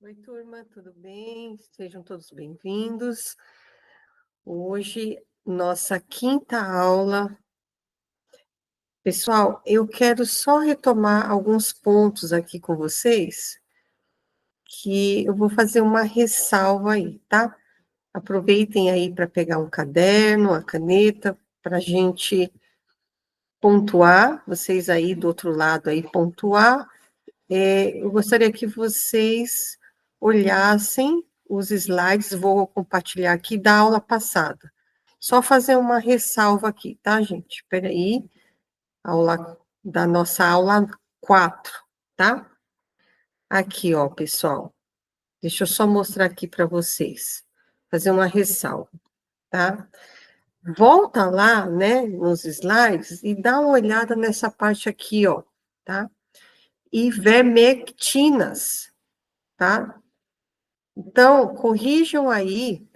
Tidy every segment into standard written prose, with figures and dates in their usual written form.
Oi, turma, tudo bem? Sejam todos bem-vindos. Hoje, nossa quinta aula. Pessoal, eu quero só retomar alguns pontos aqui com vocês, que eu vou fazer uma ressalva aí, tá? Aproveitem aí para pegar um caderno, a caneta, para a gente pontuar, vocês aí do outro lado aí pontuar. Eu gostaria que vocês olhassem os slides, vou compartilhar aqui da aula passada. Só fazer uma ressalva aqui, tá, gente? Espera aí, da nossa aula 4, tá? Aqui, ó, pessoal. Deixa eu só mostrar aqui para vocês. Fazer uma ressalva, tá? Volta lá, né, nos slides e dá uma olhada nessa parte aqui, ó, tá? Ivermectinas, tá? Então, corrijam aí,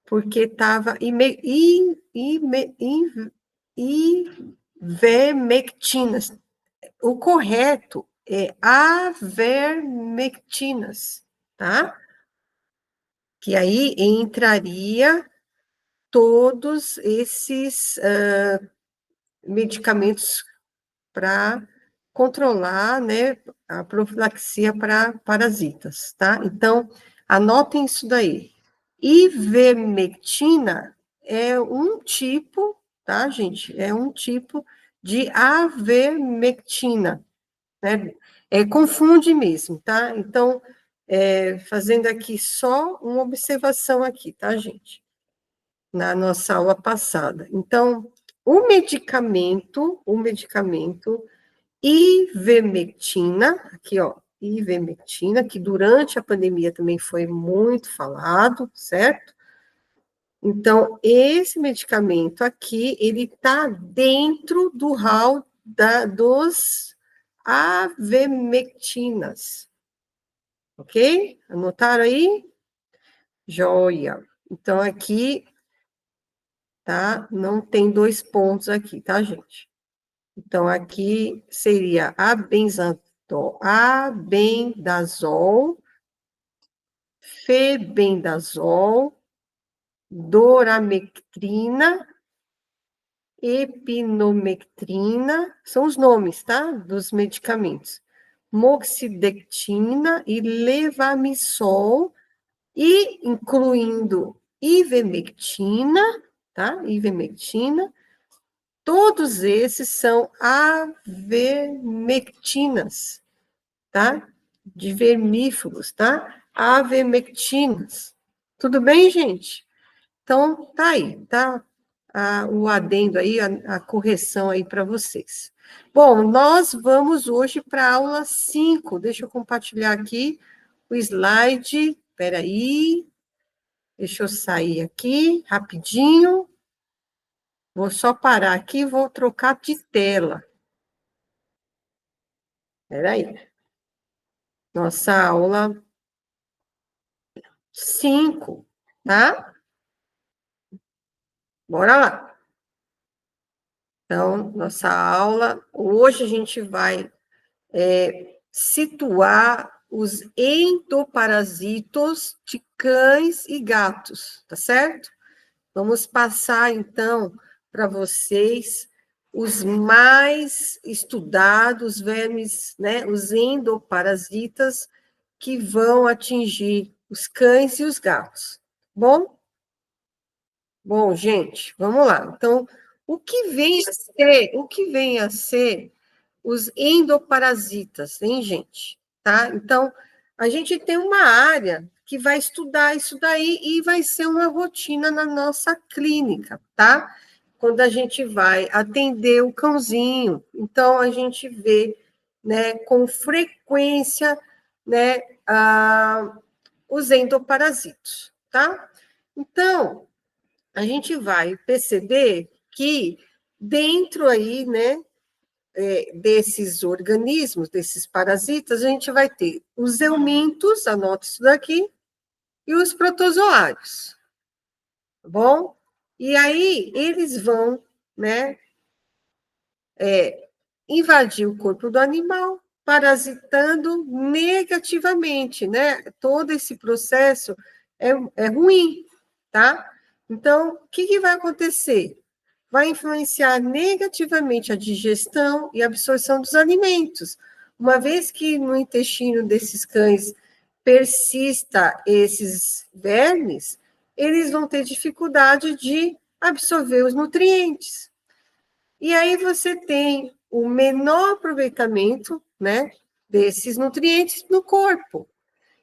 porque estava ivermectinas. O correto é avermectinas, tá? Que aí entraria todos esses medicamentos para controlar, né, a profilaxia para parasitas, tá? Então, anotem isso daí. Ivermectina é um tipo, tá, gente? É um tipo de avermectina, né? Confunde mesmo, tá? Então, fazendo aqui só uma observação aqui, tá, gente? Na nossa aula passada. Então, o medicamento ivermectina, aqui, ó, ivermectina, que durante a pandemia também foi muito falado, certo? Então, esse medicamento aqui, ele está dentro do hall dos avermectinas, ok? Anotaram aí? Joia. Então, aqui, tá? Não tem dois pontos aqui, tá, gente? Então, aqui seria abendazol, febendazol, doramectrina, epinomectrina, são os nomes, tá? Dos medicamentos. Moxidectina e levamisol, e incluindo ivermectina, tá? Ivermectina. Todos esses são avermectinas, tá? De vermífugos, tá? Avermectinas. Tudo bem, gente? Então, tá aí, tá? O adendo aí, a correção aí para vocês. Bom, nós vamos hoje para a aula 5. Deixa eu compartilhar aqui o slide. Espera aí. Deixa eu sair aqui rapidinho. Vou só parar aqui e vou trocar de tela. Espera aí. Nossa aula 5, tá? Bora lá. Então, nossa aula, hoje a gente vai situar os endoparasitos de cães e gatos, tá certo? Vamos passar, então, para vocês os mais estudados vermes, né? Os endoparasitas que vão atingir os cães e os gatos. Bom? Bom, gente, vamos lá. Então, o que vem a ser os endoparasitas, hein, gente? Tá? Então, a gente tem uma área que vai estudar isso daí e vai ser uma rotina na nossa clínica, tá? Quando a gente vai atender o cãozinho, então a gente vê, né, com frequência, né, os endoparasitos, tá? Então, a gente vai perceber que dentro aí, né, desses organismos, desses parasitas, a gente vai ter os eumintos, anota isso daqui, e os protozoários, tá bom? E aí eles vão, né, invadir o corpo do animal parasitando negativamente, né? Todo esse processo é ruim, tá? Então, o que vai acontecer? Vai influenciar negativamente a digestão e absorção dos alimentos, uma vez que no intestino desses cães persista esses vermes, eles vão ter dificuldade de absorver os nutrientes. E aí você tem o menor aproveitamento, né, desses nutrientes no corpo.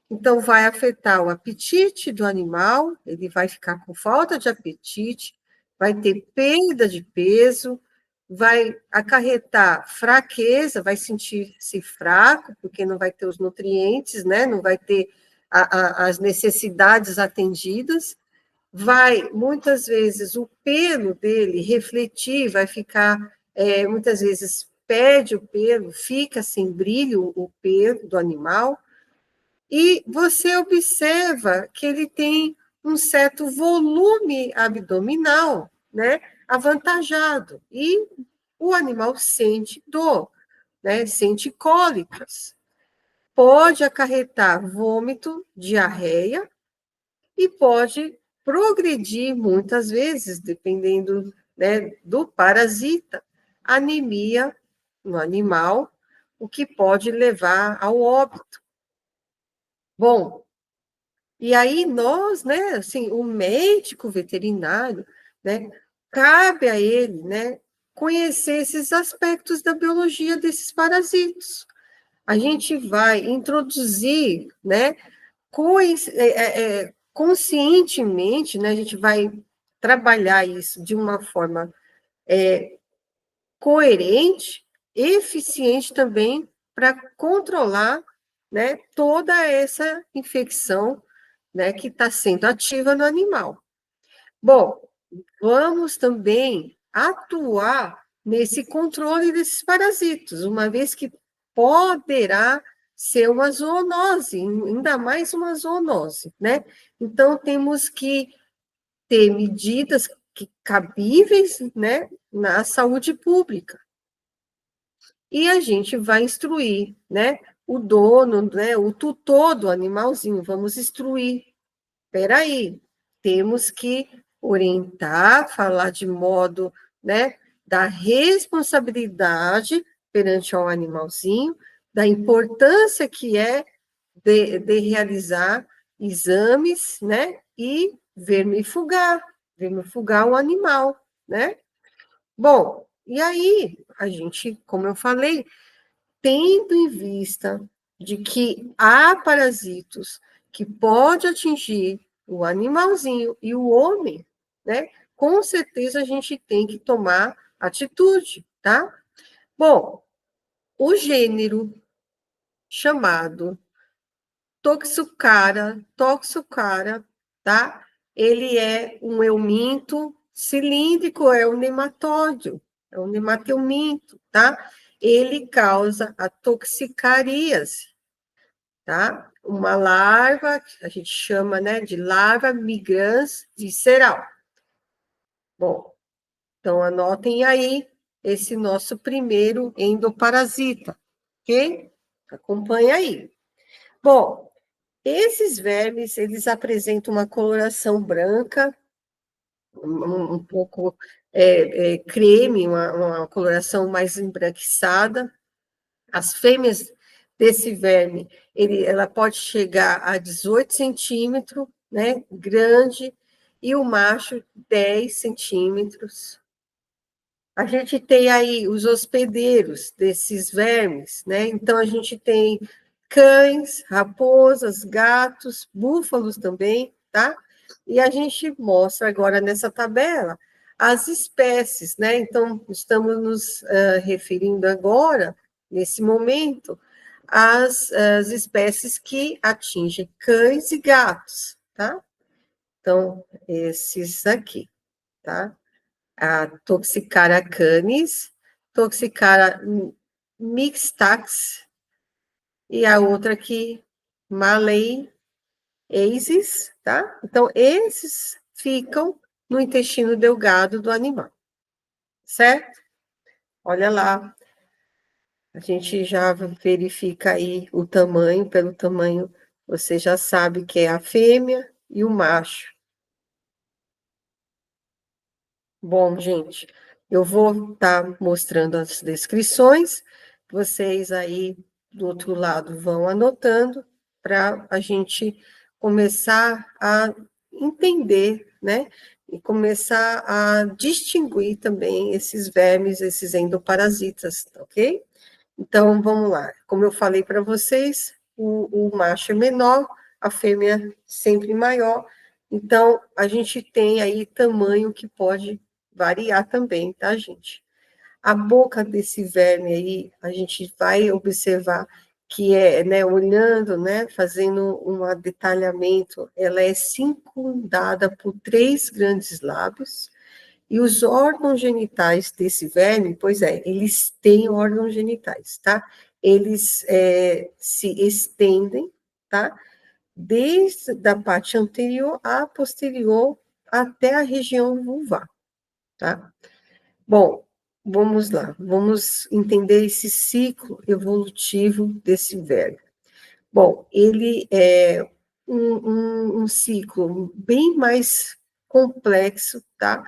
Então, vai afetar o apetite do animal, ele vai ficar com falta de apetite, vai ter perda de peso, vai acarretar fraqueza, vai sentir-se fraco, porque não vai ter os nutrientes, né? Não vai ter as necessidades atendidas, vai, muitas vezes, o pelo dele refletir, vai ficar, muitas vezes, perde o pelo, fica sem brilho o pelo do animal, e você observa que ele tem um certo volume abdominal, né, avantajado, e o animal sente dor, né, sente cólicas. Pode acarretar vômito, diarreia, e pode progredir muitas vezes, dependendo, né, do parasita, anemia no animal, o que pode levar ao óbito. Bom, e aí nós, né, assim, o médico veterinário, né, cabe a ele, né, conhecer esses aspectos da biologia desses parasitos. A gente vai introduzir, né, conscientemente, né, a gente vai trabalhar isso de uma forma coerente, eficiente também, para controlar, né, toda essa infecção, né, que está sendo ativa no animal. Bom, vamos também atuar nesse controle desses parasitos, uma vez que poderá ser uma zoonose, ainda mais uma zoonose, né? Então, temos que ter medidas cabíveis, né, na saúde pública. E a gente vai instruir, né, o dono, né, o tutor do animalzinho, vamos instruir. Espera aí, temos que orientar, falar de modo, né, da responsabilidade perante ao animalzinho, da importância que é de realizar exames, né, e vermifugar o animal, né? Bom, e aí, a gente, como eu falei, tendo em vista de que há parasitos que pode atingir o animalzinho e o homem, né? Com certeza a gente tem que tomar atitude, tá? Bom, o gênero chamado Toxocara, tá? Ele é um euminto cilíndrico, é um nemateominto, tá? Ele causa a toxicaríase, tá? Uma larva, a gente chama, né, de larva migrans visceral. Bom, então anotem aí esse nosso primeiro endoparasita, ok? Acompanha aí. Bom, esses vermes, eles apresentam uma coloração branca, um pouco creme, uma coloração mais embranquiçada. As fêmeas desse verme, ela pode chegar a 18 centímetros, né, grande, e o macho 10 centímetros. A gente tem aí os hospedeiros desses vermes, né? Então, a gente tem cães, raposas, gatos, búfalos também, tá? E a gente mostra agora nessa tabela as espécies, né? Então, estamos nos referindo agora, nesse momento, às espécies que atingem cães e gatos, tá? Então, esses aqui, tá? A Toxicara canis, Toxicara mixtax, e a outra aqui, Malay aces, tá? Então, esses ficam no intestino delgado do animal, certo? Olha lá. A gente já verifica aí o tamanho, pelo tamanho você já sabe que é a fêmea e o macho. Bom, gente, eu vou estar mostrando as descrições, vocês aí do outro lado vão anotando para a gente começar a entender, né? E começar a distinguir também esses vermes, esses endoparasitas, ok? Então, vamos lá. Como eu falei para vocês, o macho é menor, a fêmea sempre maior. Então, a gente tem aí tamanho que pode variar também, tá, gente? A boca desse verme aí, a gente vai observar que é, né, olhando, né, fazendo um detalhamento, ela é circundada por três grandes lábios, e os órgãos genitais desse verme, pois é, eles têm órgãos genitais, tá? Eles se estendem, tá? Desde a parte anterior à posterior até a região vulvar, tá? Bom, vamos lá, vamos entender esse ciclo evolutivo desse verme. Bom, ele é um ciclo bem mais complexo, tá?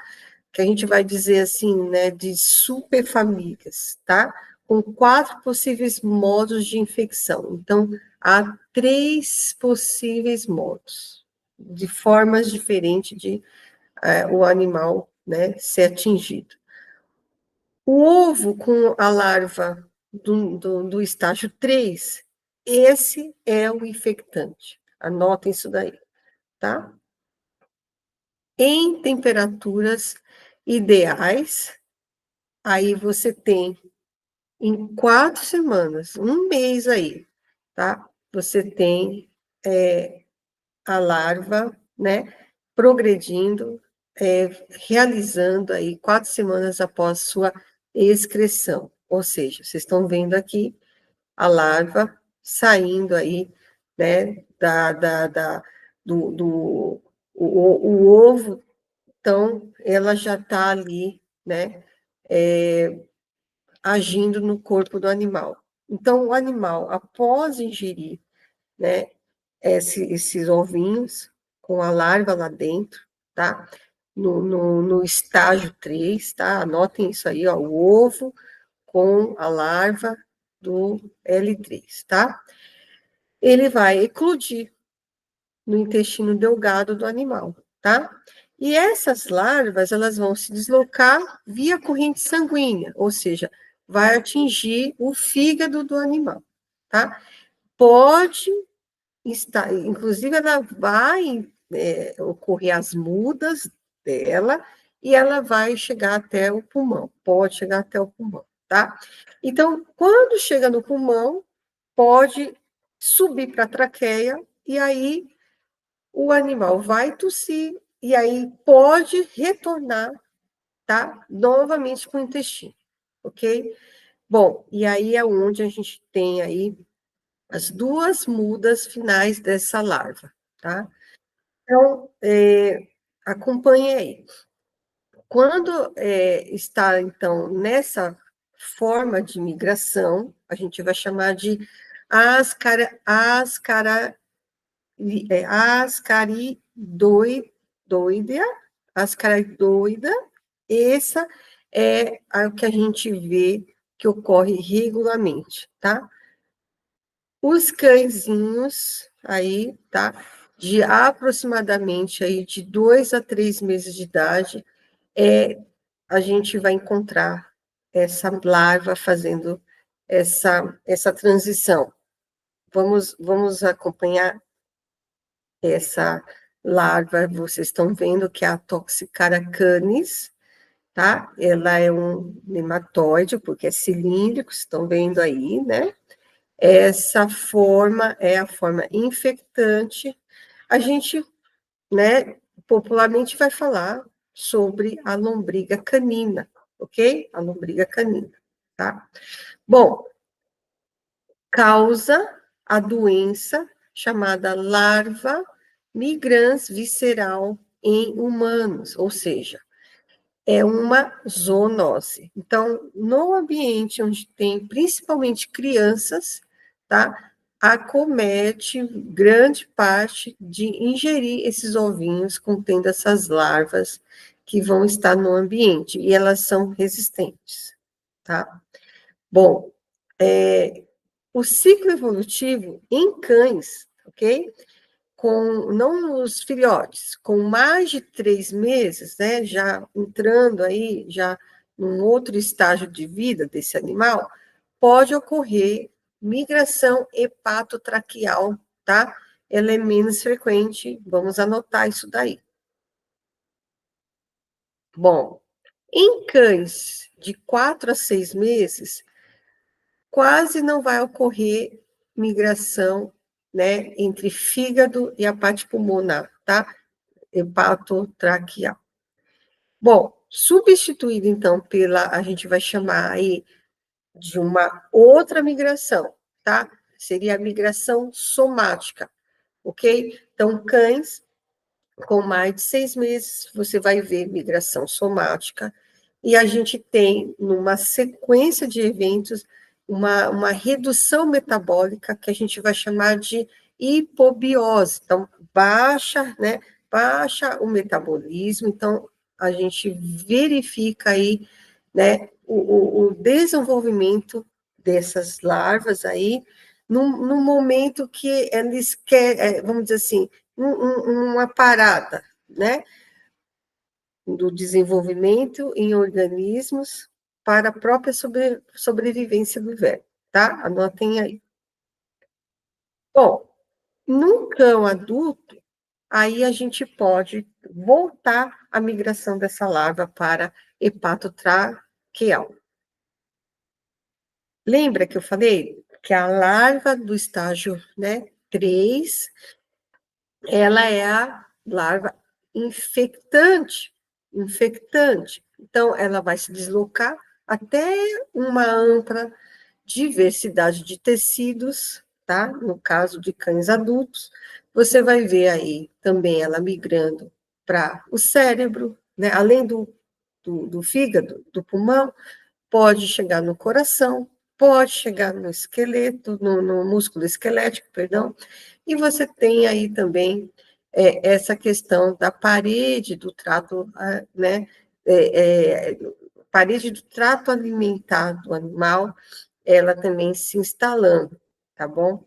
Que a gente vai dizer assim, né, de superfamílias, tá? Com quatro possíveis modos de infecção. Então, há três possíveis modos, de formas diferentes de o animal, né, ser atingido. O ovo com a larva do estágio 3, esse é o infectante. Anotem isso daí, tá? Em temperaturas ideais, aí você tem em 4 semanas, um mês aí, tá? Você tem a larva, né? Progredindo, realizando aí 4 semanas após sua excreção. Ou seja, vocês estão vendo aqui a larva saindo aí, né? O ovo, então, ela já está ali, né? Agindo no corpo do animal. Então, o animal, após ingerir, né, esses ovinhos, com a larva lá dentro, tá? No estágio 3, tá? Anotem isso aí, ó, o ovo com a larva do L3, tá? Ele vai eclodir no intestino delgado do animal, tá? E essas larvas, elas vão se deslocar via corrente sanguínea, ou seja, vai atingir o fígado do animal, tá? Pode estar, inclusive, ela vai ocorrer as mudas dela e ela vai chegar até o pulmão, pode chegar até o pulmão, tá? Então, quando chega no pulmão, pode subir para a traqueia e aí o animal vai tossir e aí pode retornar, tá? Novamente para o intestino, ok? Bom, e aí é onde a gente tem aí as duas mudas finais dessa larva, tá? Então, acompanhe aí. Quando está, então, nessa forma de migração, a gente vai chamar de ascaridoidea, ascaridoida, essa é o que a gente vê que ocorre regularmente, tá? Os cãezinhos aí, tá? De aproximadamente aí de 2 a 3 meses de idade, a gente vai encontrar essa larva fazendo essa transição. Vamos acompanhar essa larva, vocês estão vendo que é a Toxicara canis, tá? Ela é um nematóide, porque é cilíndrico, vocês estão vendo aí, né? Essa forma é a forma infectante. A gente, né, popularmente vai falar sobre a lombriga canina, ok? A lombriga canina, tá? Bom, causa a doença chamada larva migrans visceral em humanos, ou seja, é uma zoonose. Então, no ambiente onde tem principalmente crianças, tá? Acomete grande parte de ingerir esses ovinhos contendo essas larvas que vão estar no ambiente, e elas são resistentes, tá? Bom, o ciclo evolutivo em cães, ok? Não os filhotes, com mais de 3 meses, né, já entrando aí, já num outro estágio de vida desse animal, pode ocorrer migração hepatotraqueal, tá? Ela é menos frequente, vamos anotar isso daí. Bom, em cães de 4 a 6 meses, quase não vai ocorrer migração, né, entre fígado e a parte pulmonar, tá? Hepatotraqueal. Bom, substituído então a gente vai chamar aí de uma outra migração, tá? Seria a migração somática, ok? Então, cães com mais de 6 meses, você vai ver migração somática, e a gente tem, numa sequência de eventos, uma redução metabólica que a gente vai chamar de hipobiose. Então, baixa, né? Baixa o metabolismo, então a gente verifica aí, né, o desenvolvimento dessas larvas aí, no momento que eles querem, vamos dizer assim, uma parada, né, do desenvolvimento em organismos para a própria sobrevivência do verme, tá? Anotem aí. Bom, num cão adulto, aí a gente pode voltar a migração dessa larva para hepatotraqueal. Lembra que eu falei que a larva do estágio, né, 3, ela é a larva infectante. Então, ela vai se deslocar até uma ampla diversidade de tecidos, tá? No caso de cães adultos, você vai ver aí também ela migrando para o cérebro, né? Além do fígado, do pulmão, pode chegar no coração, pode chegar no esqueleto, no músculo esquelético, perdão, e você tem aí também essa questão da parede do trato, né, parede do trato alimentar do animal, ela também se instalando, tá bom?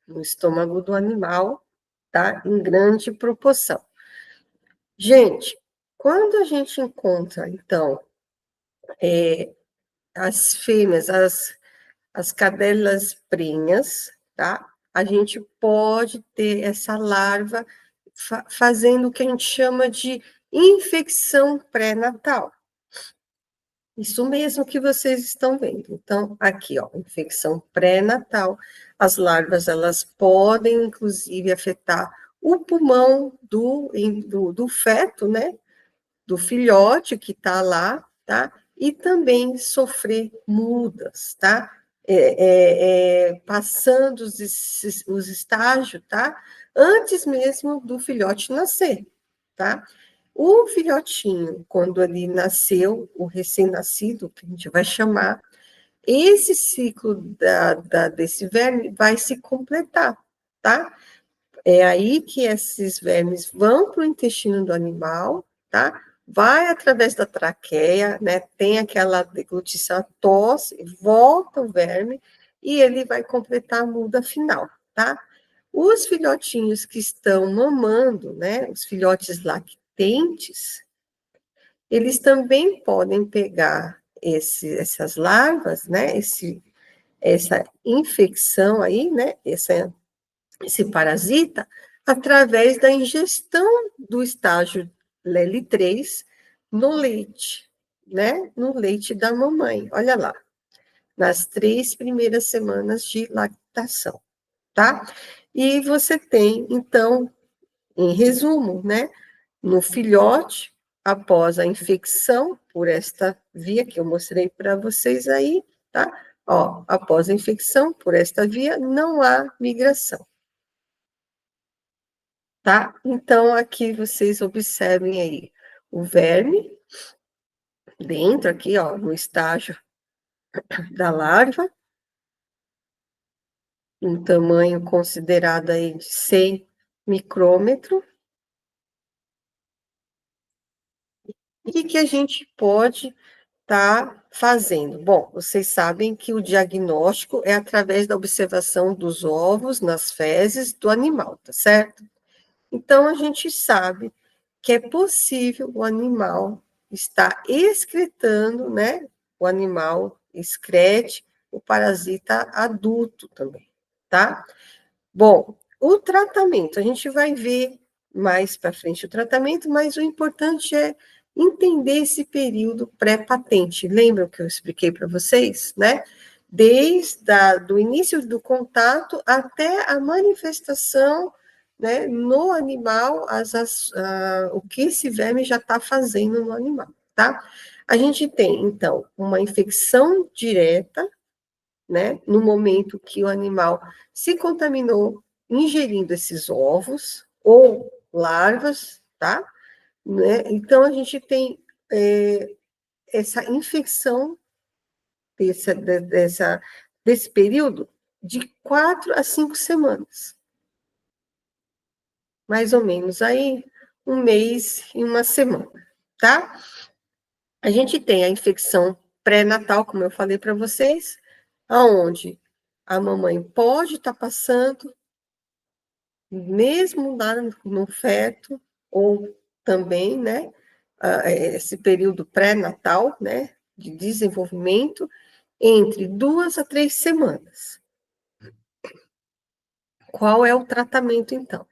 No estômago do animal, tá? Em grande proporção. Gente, quando a gente encontra, então, as fêmeas, as cadelas prenhas, tá? A gente pode ter essa larva fazendo o que a gente chama de infecção pré-natal. Isso mesmo que vocês estão vendo. Então, aqui, ó, infecção pré-natal. As larvas, elas podem, inclusive, afetar o pulmão do feto, né? Do filhote que está lá, tá? E também sofrer mudas, tá? Passando os estágios, tá? Antes mesmo do filhote nascer, tá? O filhotinho, quando ele nasceu, o recém-nascido, que a gente vai chamar, esse ciclo desse verme vai se completar, tá? É aí que esses vermes vão para o intestino do animal, tá? Vai através da traqueia, né? Tem aquela deglutição, tosse, volta o verme e ele vai completar a muda final, tá? Os filhotinhos que estão mamando, né? Os filhotes lactentes, eles também podem pegar essas larvas, né? Essa infecção aí, né? Esse parasita, através da ingestão do estágio LELI3 no leite, né? No leite da mamãe. Olha lá, nas 3 primeiras semanas de lactação, tá? E você tem, então, em resumo, né? No filhote, após a infecção por esta via que eu mostrei para vocês aí, tá? Ó, após a infecção por esta via, não há migração. Tá? Então, aqui vocês observem aí o verme, dentro aqui, ó, no estágio da larva, um tamanho considerado aí de 100 micrômetro. E o que a gente pode estar fazendo? Bom, vocês sabem que o diagnóstico é através da observação dos ovos nas fezes do animal, tá certo? Então, a gente sabe que é possível o animal estar excretando, né? O animal excrete o parasita adulto também, tá? Bom, o tratamento, a gente vai ver mais para frente o tratamento, mas o importante é entender esse período pré-patente. Lembram que eu expliquei para vocês, né? Desde do início do contato até a manifestação, né, no animal, o que esse verme já está fazendo no animal, tá? A gente tem, então, uma infecção direta, né, no momento que o animal se contaminou ingerindo esses ovos ou larvas, tá? Né? Então, a gente tem essa infecção desse período de 4 a 5 semanas, mais ou menos aí, 1 mês e 1 semana, tá? A gente tem a infecção pré-natal, como eu falei para vocês, aonde a mamãe pode estar passando, mesmo lá no feto, ou também, né, esse período pré-natal, né, de desenvolvimento, entre 2 a 3 semanas. Qual é o tratamento, então?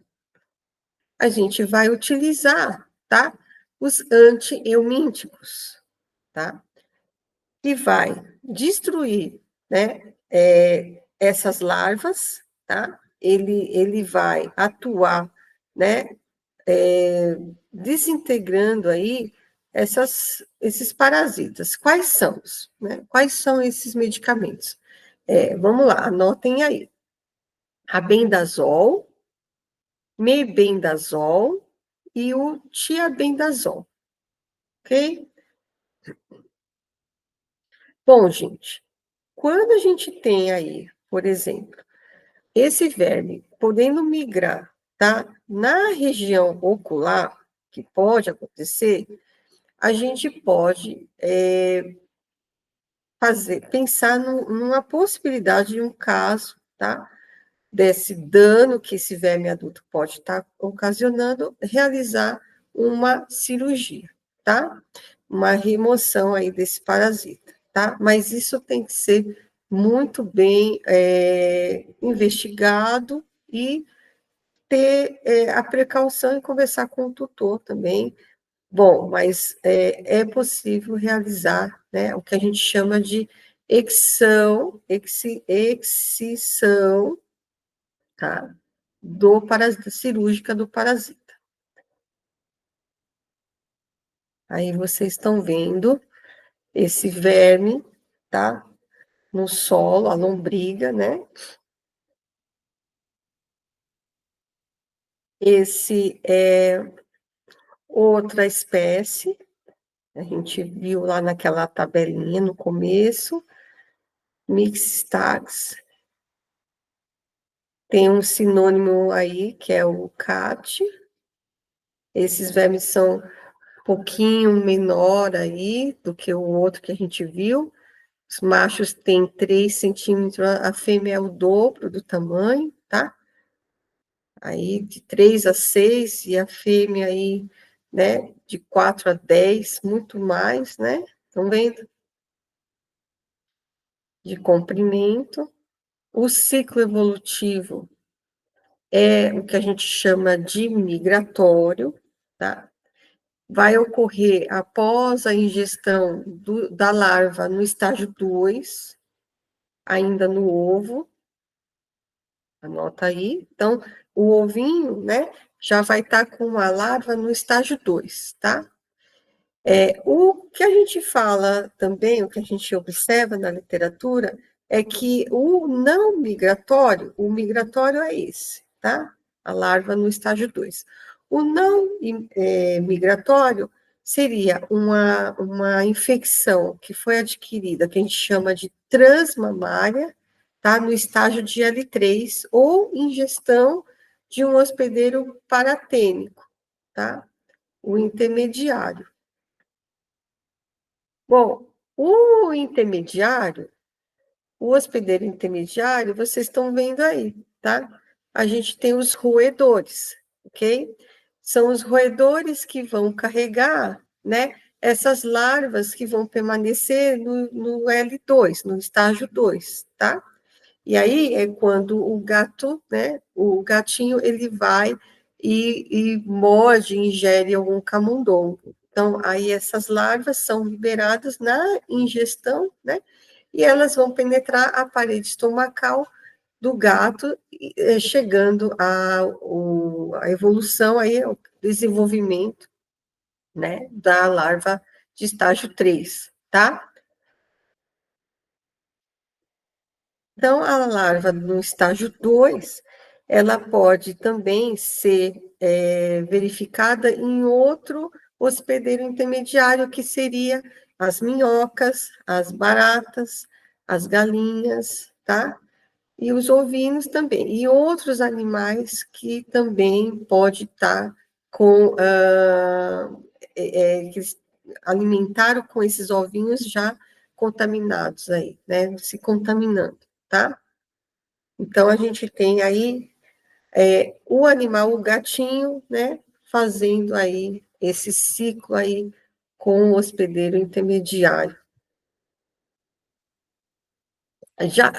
A gente vai utilizar, tá, os antihelmínticos, tá? Que vai destruir, né, essas larvas, tá? Ele vai atuar, né, desintegrando aí esses parasitas. Quais são, né? Quais são esses medicamentos? Vamos lá, anotem aí. Albendazol, mebendazol e o tiabendazol, ok? Bom, gente, quando a gente tem aí, por exemplo, esse verme podendo migrar, tá? Na região ocular, que pode acontecer, a gente pode pensar numa possibilidade de um caso, tá? Desse dano que esse verme adulto pode estar ocasionando, realizar uma cirurgia, tá? Uma remoção aí desse parasita, tá? Mas isso tem que ser muito bem investigado e ter a precaução em conversar com o tutor também. Bom, mas é possível realizar, né, o que a gente chama de excisão, tá, do parasita, cirúrgica do parasita. Aí vocês estão vendo esse verme, tá, no solo, a lombriga, né? Esse é outra espécie, a gente viu lá naquela tabelinha no começo, Mixtax, tem um sinônimo aí, que é o CAT. Esses vermes são um pouquinho menor aí do que o outro que a gente viu. Os machos têm 3 centímetros, a fêmea é o dobro do tamanho, tá? Aí de 3 a 6, e a fêmea aí, né, de 4 a 10, muito mais, né? Estão vendo? De comprimento. O ciclo evolutivo é o que a gente chama de migratório, tá? Vai ocorrer após a ingestão da larva no estágio 2, ainda no ovo, anota aí. Então, o ovinho, né, já vai estar com a larva no estágio 2, tá? O que a gente fala também, o que a gente observa na literatura, é que o migratório é esse, tá? A larva no estágio 2. O não migratório seria uma infecção que foi adquirida, que a gente chama de transmamária, tá? No estágio de L3, ou ingestão de um hospedeiro paratênico, tá? O intermediário. Bom, o intermediário, o hospedeiro intermediário, vocês estão vendo aí, tá? A gente tem os roedores, ok? São os roedores que vão carregar, né, essas larvas que vão permanecer no L2, no estágio 2, tá? E aí é quando o gato, né, o gatinho, ele vai e morde, ingere algum camundongo. Então, aí essas larvas são liberadas na ingestão, né, e elas vão penetrar a parede estomacal do gato, chegando a evolução, aí, o desenvolvimento, né, da larva de estágio 3, tá? Então, a larva no estágio 2, ela pode também ser verificada em outro hospedeiro intermediário, que seria as minhocas, as baratas, as galinhas, tá? E os ovinos também, e outros animais que também pode estar com, que alimentaram com esses ovinhos já contaminados aí, né, se contaminando, tá? Então, a gente tem aí o animal, o gatinho, né, fazendo aí esse ciclo aí com o hospedeiro intermediário. Já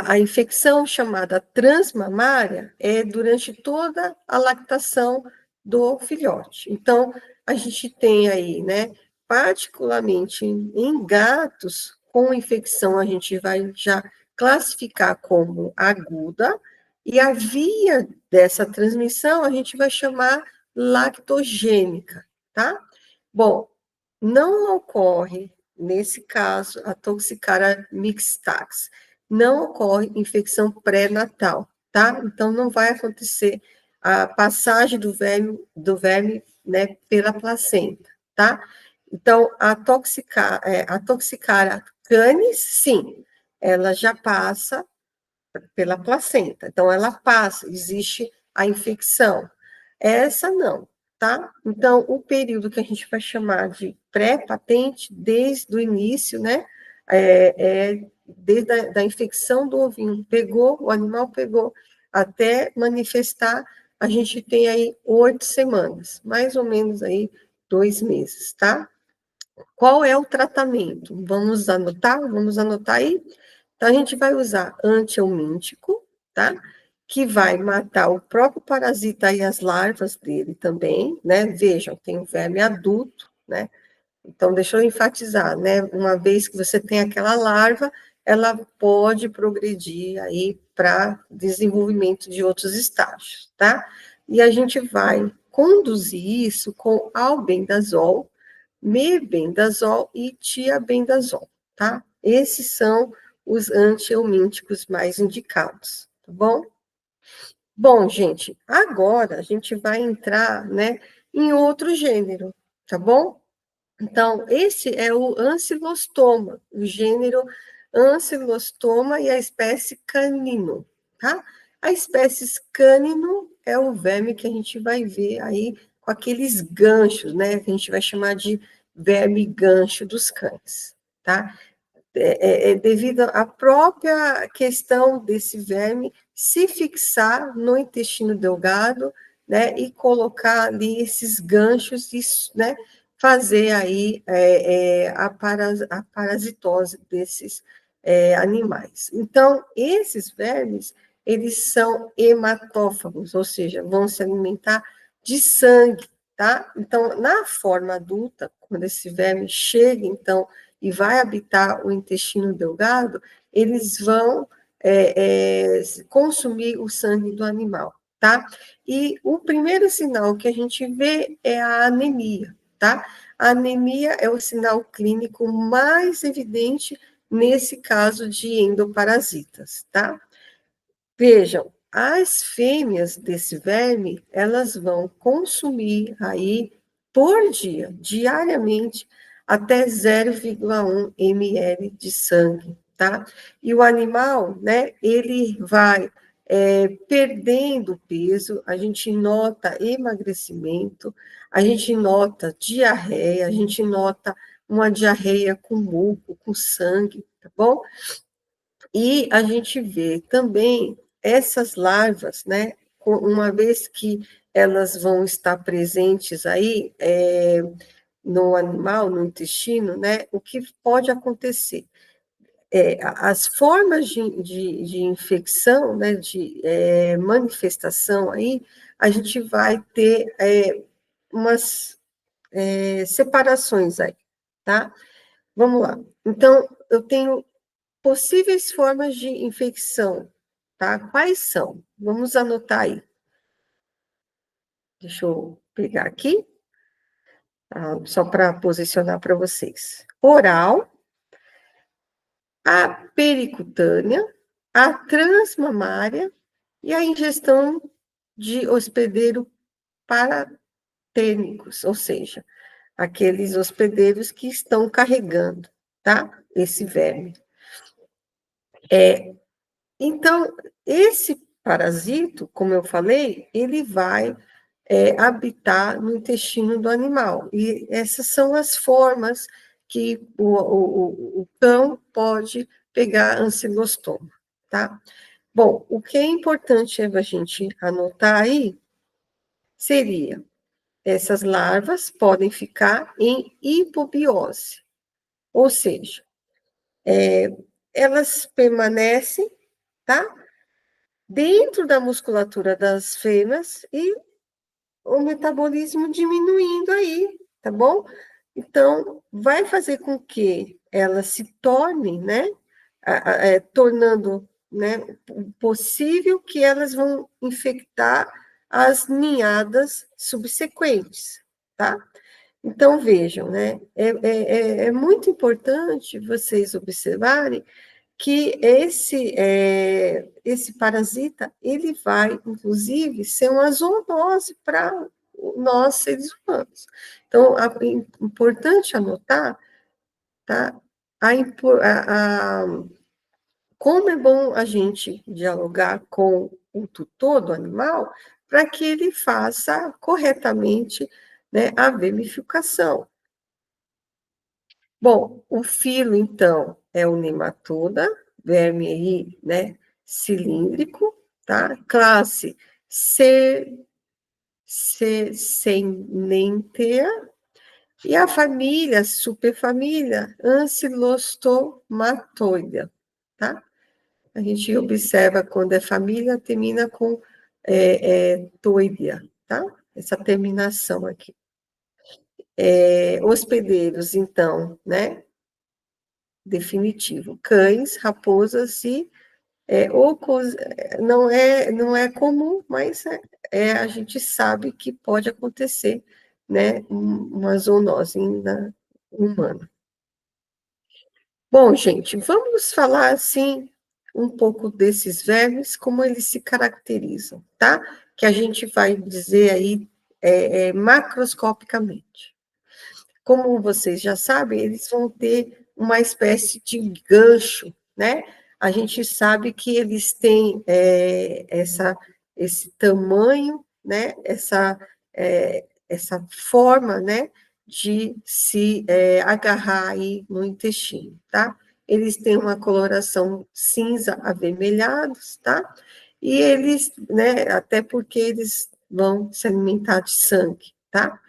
a infecção chamada transmamária é durante toda a lactação do filhote. Então, a gente tem aí, né, particularmente em gatos, com infecção, a gente vai já classificar como aguda, e a via dessa transmissão a gente vai chamar lactogênica, tá? Bom, não ocorre, nesse caso, a Toxocara mixtax, não ocorre infecção pré-natal, tá? Então, não vai acontecer a passagem do verme, né, pela placenta, tá? Então, a Toxocara canis, sim, ela já passa pela placenta. Então, ela passa, existe a infecção. Essa não, tá? Então, o período que a gente vai chamar de pré-patente, desde o início, né? Desde a da infecção do ovinho, pegou, o animal pegou, até manifestar, a gente tem aí 8 semanas, mais ou menos aí 2 meses, tá? Qual é o tratamento? Vamos anotar? Vamos anotar aí? Então, a gente vai usar antihelmíntico, tá? Que vai matar o próprio parasita e as larvas dele também, né? Vejam, tem o verme adulto, né? Então, deixa eu enfatizar, né? Uma vez que você tem aquela larva, ela pode progredir aí para desenvolvimento de outros estágios, tá? E a gente vai conduzir isso com albendazol, mebendazol e tiabendazol, tá? Esses são os antihelmínticos mais indicados, tá bom? Bom, gente, agora a gente vai entrar, né, em outro gênero, tá bom? Então, esse é o ancilostoma, o gênero ancilostoma e a espécie canino, tá? A espécie canino é o verme que a gente vai ver aí com aqueles ganchos, né? Que a gente vai chamar de verme gancho dos cães, tá? Devido à própria questão desse verme se fixar no intestino delgado, né, e colocar ali esses ganchos, né, fazer aí a parasitose desses animais. Então, esses vermes, eles são hematófagos, ou seja, vão se alimentar de sangue, tá? Então, na forma adulta, quando esse verme chega, então, e vai habitar o intestino delgado, eles vão consumir o sangue do animal, tá? E o primeiro sinal que a gente vê é a anemia, tá? A anemia é o sinal clínico mais evidente nesse caso de endoparasitas, tá? Vejam, as fêmeas desse verme, elas vão consumir aí por dia, diariamente, até 0,1 ml de sangue, tá? E o animal, né, ele vai perdendo peso, a gente nota emagrecimento, a gente nota diarreia, a gente nota uma diarreia com muco, com sangue, tá bom? E a gente vê também essas larvas, né, uma vez que elas vão estar presentes aí no animal, no intestino, né, o que pode acontecer? As formas de infecção, né, de manifestação aí, a gente vai ter umas separações aí, tá? Vamos lá. Então, eu tenho possíveis formas de infecção, tá? Quais são? Vamos anotar aí. Deixa eu pegar aqui, tá? Só para posicionar para vocês. Oral, a pericutânea, a transmamária e a ingestão de hospedeiro paratênicos, ou seja, aqueles hospedeiros que estão carregando, tá? Esse verme. Então, esse parasito, como eu falei, ele vai habitar no intestino do animal. E essas são as formas que o cão pode pegar ancilostoma, tá? Bom, o que é importante a gente anotar aí seria essas larvas podem ficar em hipobiose, ou seja, elas permanecem, tá? Dentro da musculatura das fêmeas e o metabolismo diminuindo aí, tá bom? Então, vai fazer com que ela se torne, né, tornando, né, possível que elas vão infectar as ninhadas subsequentes, tá? Então, vejam, né, é muito importante vocês observarem que esse parasita, ele vai, inclusive, ser uma zoonose para nós, seres humanos. Então, é importante anotar, tá? Como é bom a gente dialogar com o tutor do animal para que ele faça corretamente, né, a vermificação. Bom, o filo, então, é o nematoda, verme aí, né, cilíndrico, tá? Classe Cercenentea, e a família, superfamília, Ancylostomatoidea, tá? A gente observa quando é família, termina com toidea, tá? Essa terminação aqui. Hospedeiros, então, né? Definitivo. Cães, raposas e não é comum, mas a gente sabe que pode acontecer, né? Uma zoonose humana. Bom, gente, vamos falar assim um pouco desses vermes, como eles se caracterizam, tá? Que a gente vai dizer aí macroscopicamente. Como vocês já sabem, eles vão ter uma espécie de gancho, né? A gente sabe que eles têm esse tamanho, né? Essa forma, né? De se agarrar aí no intestino, tá? Eles têm uma coloração cinza avermelhados, tá? E eles, né? Até porque eles vão se alimentar de sangue, tá?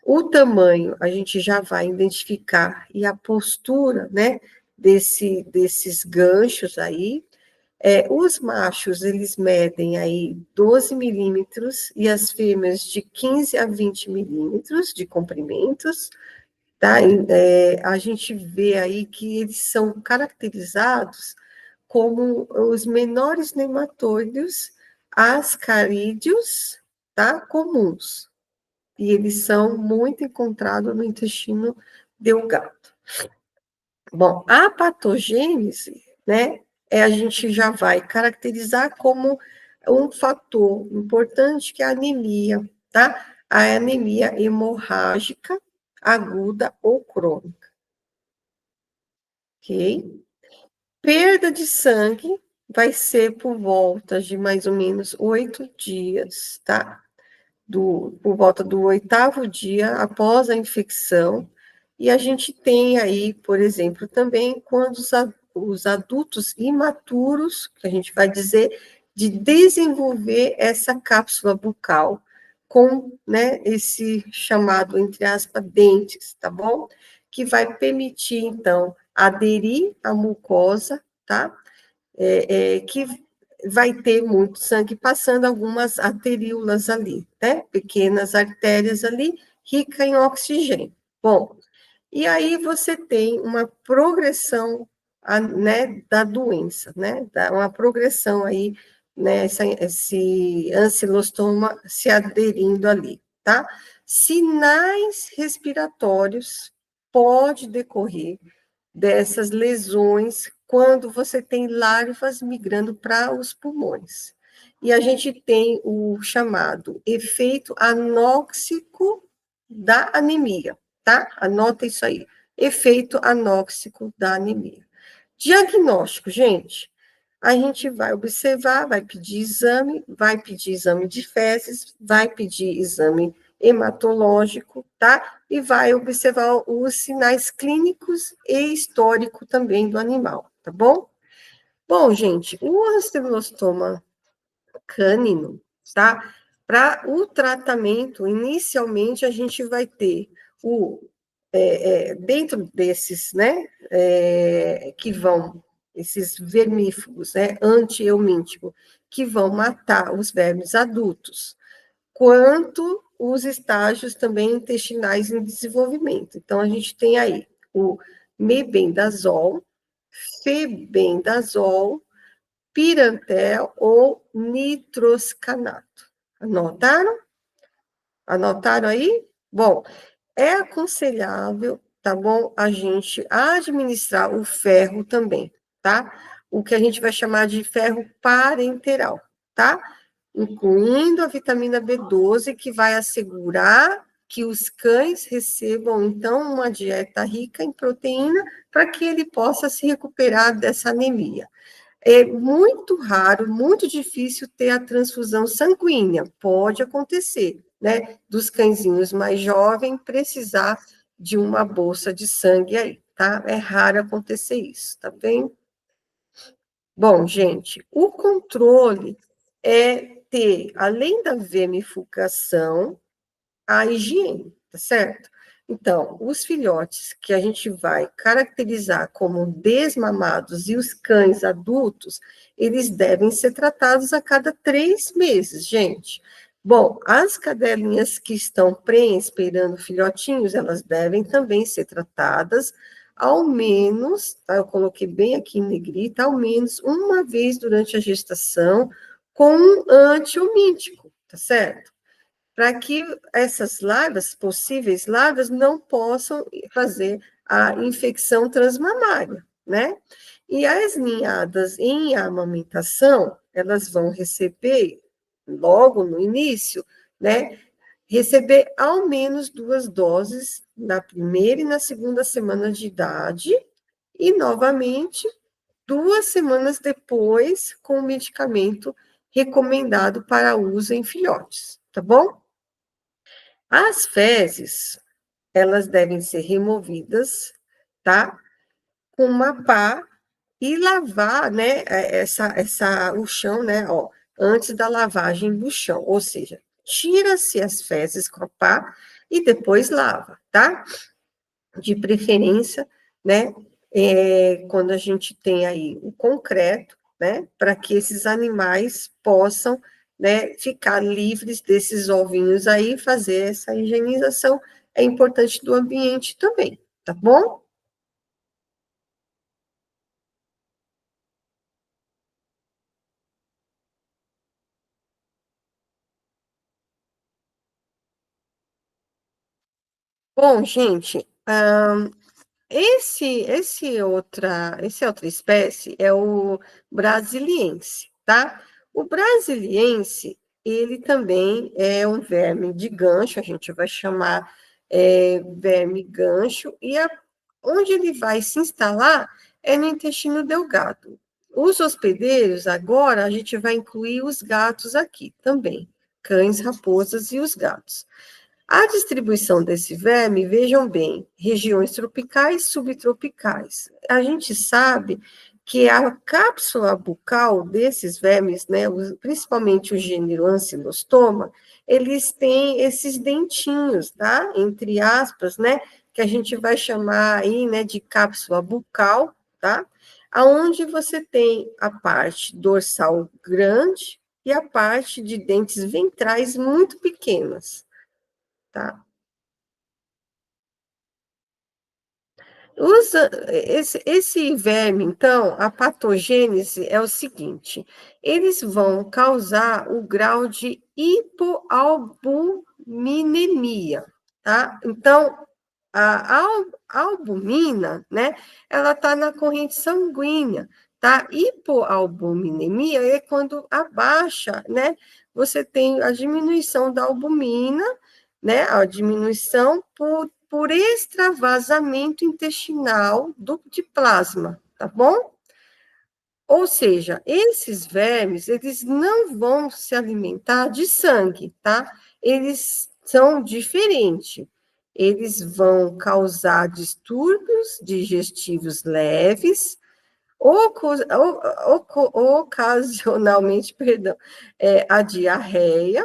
O tamanho a gente já vai identificar e a postura, né, desses ganchos aí. Os machos, eles medem aí 12 milímetros e as fêmeas de 15 a 20 milímetros de comprimentos, tá? A gente vê aí que eles são caracterizados como os menores nematóides ascarídeos, tá? Comuns, e eles são muito encontrados no intestino delgado. Bom, a patogênese, né, a gente já vai caracterizar como um fator importante que é a anemia, tá? a anemia hemorrágica aguda ou crônica. Ok? Perda de sangue vai ser por volta de mais ou menos 8 dias, tá? Por volta do 8º dia após a infecção. E a gente tem aí, por exemplo, também quando os adultos imaturos, que a gente vai dizer, de desenvolver essa cápsula bucal com, né, esse chamado, entre aspas, dentes, tá bom? Que vai permitir, então, aderir à mucosa, tá? Que vai ter muito sangue passando, algumas arteríolas ali, né? Pequenas artérias ali, rica em oxigênio. Bom, e aí você tem uma progressão, né, da doença, né? Uma progressão aí, né? Esse ancilostoma se aderindo ali, tá? Sinais respiratórios pode decorrer dessas lesões quando você tem larvas migrando para os pulmões. E a gente tem o chamado efeito anóxico da anemia, tá? Anota isso aí. Efeito anóxico da anemia. Diagnóstico, gente. A gente vai observar, vai pedir exame de fezes, vai pedir exame hematológico, tá? E vai observar os sinais clínicos e histórico também do animal, tá bom? Bom, gente, o ancilostoma cânino, tá? Para o tratamento, inicialmente a gente vai ter dentro desses, né, que vão, esses vermífugos, né, antieumínticos, que vão matar os vermes adultos, quanto os estágios também intestinais em desenvolvimento. Então, a gente tem aí o mebendazol, febendazol, pirantel ou nitroscanato. Anotaram? Anotaram aí? Bom, é aconselhável, tá bom, a gente administrar o ferro também, tá? O que a gente vai chamar de ferro parenteral, tá? Incluindo a vitamina B12, que vai assegurar que os cães recebam, então, uma dieta rica em proteína para que ele possa se recuperar dessa anemia. É muito raro, muito difícil ter a transfusão sanguínea. Pode acontecer, né? Dos cãezinhos mais jovens precisar de uma bolsa de sangue aí, tá? É raro acontecer isso, tá bem? Bom, gente, o controle é ter, além da vermifugação, a higiene, tá certo? Então, os filhotes que a gente vai caracterizar como desmamados e os cães adultos, eles devem ser tratados a cada 3 meses, gente. Bom, as cadelinhas que estão prenhes, esperando filhotinhos, elas devem também ser tratadas ao menos, tá? Eu coloquei bem aqui em negrita, ao menos uma vez durante a gestação com um antiomítico, tá certo? Para que essas larvas, possíveis larvas, não possam fazer a infecção transmamária, né? E as ninhadas em amamentação, elas vão receber, logo no início, né? Receber ao menos 2 doses na primeira e na segunda semana de idade, e novamente 2 semanas depois, com o medicamento recomendado para uso em filhotes, tá bom? As fezes, elas devem ser removidas, tá? Com uma pá e lavar, né, o chão, né, ó, antes da lavagem do chão, ou seja, tira-se as fezes com a pá e depois lava, tá? De preferência, né, quando a gente tem aí o concreto, né, para que esses animais possam, né, ficar livres desses ovinhos aí, fazer essa higienização é importante do ambiente também, tá bom? Bom, gente, essa outra espécie é o brasiliense, tá? O brasiliense, ele também é um verme de gancho, a gente vai chamar verme gancho, e onde ele vai se instalar é no intestino delgado. Os hospedeiros, agora, a gente vai incluir os gatos aqui também, cães, raposas e os gatos. A distribuição desse verme, vejam bem, regiões tropicais, subtropicais. A gente sabe que a cápsula bucal desses vermes, né, principalmente o gênero Ancylostoma, eles têm esses dentinhos, tá? Entre aspas, né, que a gente vai chamar aí, né, de cápsula bucal, tá? Aonde você tem a parte dorsal grande e a parte de dentes ventrais muito pequenas, tá? Esse verme, então, a patogênese é o seguinte: eles vão causar o grau de hipoalbuminemia, tá? Então, a albumina, né, ela está na corrente sanguínea, tá? Hipoalbuminemia é quando abaixa, né, você tem a diminuição da albumina, né, a diminuição por extravasamento intestinal de plasma, tá bom? Ou seja, esses vermes, eles não vão se alimentar de sangue, tá? Eles são diferentes. Eles vão causar distúrbios digestivos leves, ocasionalmente, perdão, a diarreia,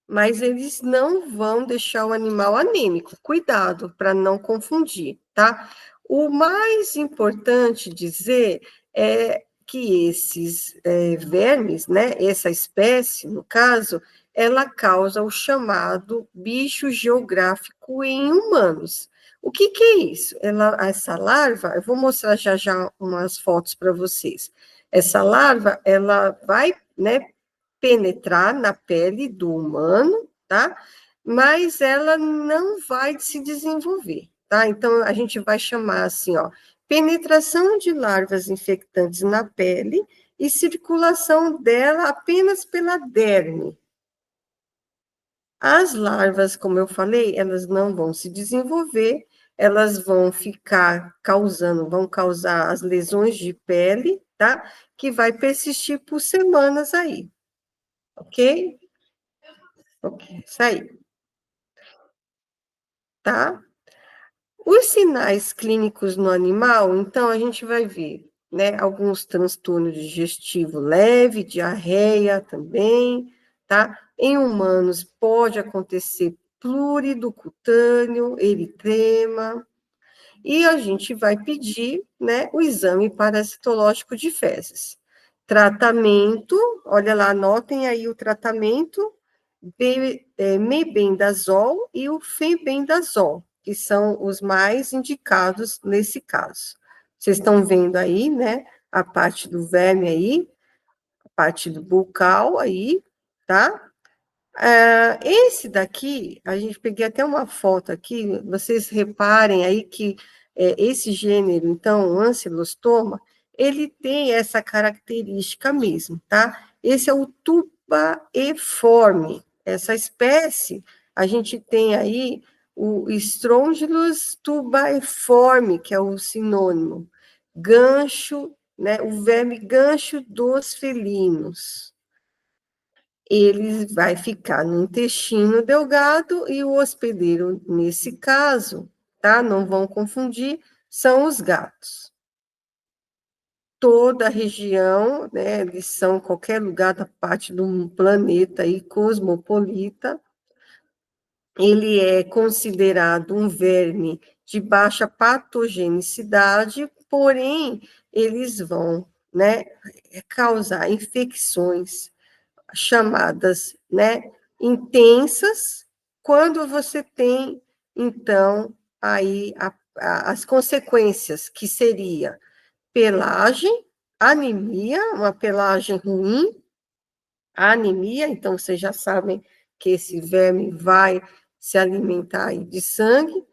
mas eles não vão deixar o animal anêmico. Cuidado para não confundir, tá? O mais importante dizer é que esses vermes, né, essa espécie, no caso, ela causa o chamado bicho geográfico em humanos. O que, que é isso? Essa larva, eu vou mostrar já já umas fotos para vocês. Essa larva, ela vai, né, penetrar na pele do humano, tá? Mas ela não vai se desenvolver, tá? Então, a gente vai chamar assim, ó, penetração de larvas infectantes na pele e circulação dela apenas pela derme. As larvas, como eu falei, elas não vão se desenvolver, elas vão ficar vão causar as lesões de pele, tá? Que vai persistir por semanas aí, ok? Ok, isso aí, tá? Os sinais clínicos no animal, então, a gente vai ver, né, alguns transtornos digestivos leve, diarreia também, tá? Em humanos pode acontecer plúrido cutâneo, eritema, e a gente vai pedir, né, o exame parasitológico de fezes. Tratamento, olha lá, anotem aí o tratamento, mebendazol e o febendazol, que são os mais indicados nesse caso. Vocês estão vendo aí, né, a parte do verme aí, a parte do bucal aí, tá? Esse daqui, a gente peguei até uma foto aqui, vocês reparem aí que esse gênero, então, o ancilostoma, ele tem essa característica mesmo, tá? Esse é o tubaeforme. Essa espécie, a gente tem aí o Strongylos tubaeforme, que é o sinônimo, gancho, né? O verme gancho dos felinos. Ele vai ficar no intestino delgado e o hospedeiro, nesse caso, tá? Não vão confundir, são os gatos. Toda a região, né? Eles são qualquer lugar da parte do planeta aí, cosmopolita. Ele é considerado um verme de baixa patogenicidade, porém, eles vão, né, causar infecções chamadas, né, intensas, quando você tem, então, aí as consequências, que seria pelagem, anemia, uma pelagem ruim, a anemia, então vocês já sabem que esse verme vai se alimentar aí de sangue,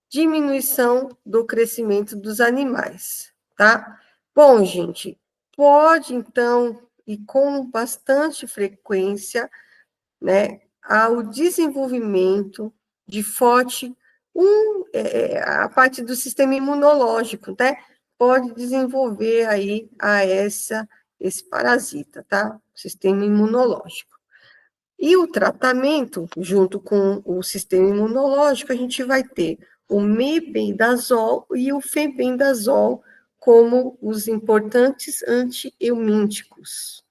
diminuição do crescimento dos animais, tá? Bom, gente, pode então e com bastante frequência, né, ao desenvolvimento de forte, a parte do sistema imunológico, né, pode desenvolver aí esse parasita, tá? Sistema imunológico. E o tratamento, junto com o sistema imunológico, a gente vai ter o mebendazol e o febendazol como os importantes antihelmínticos.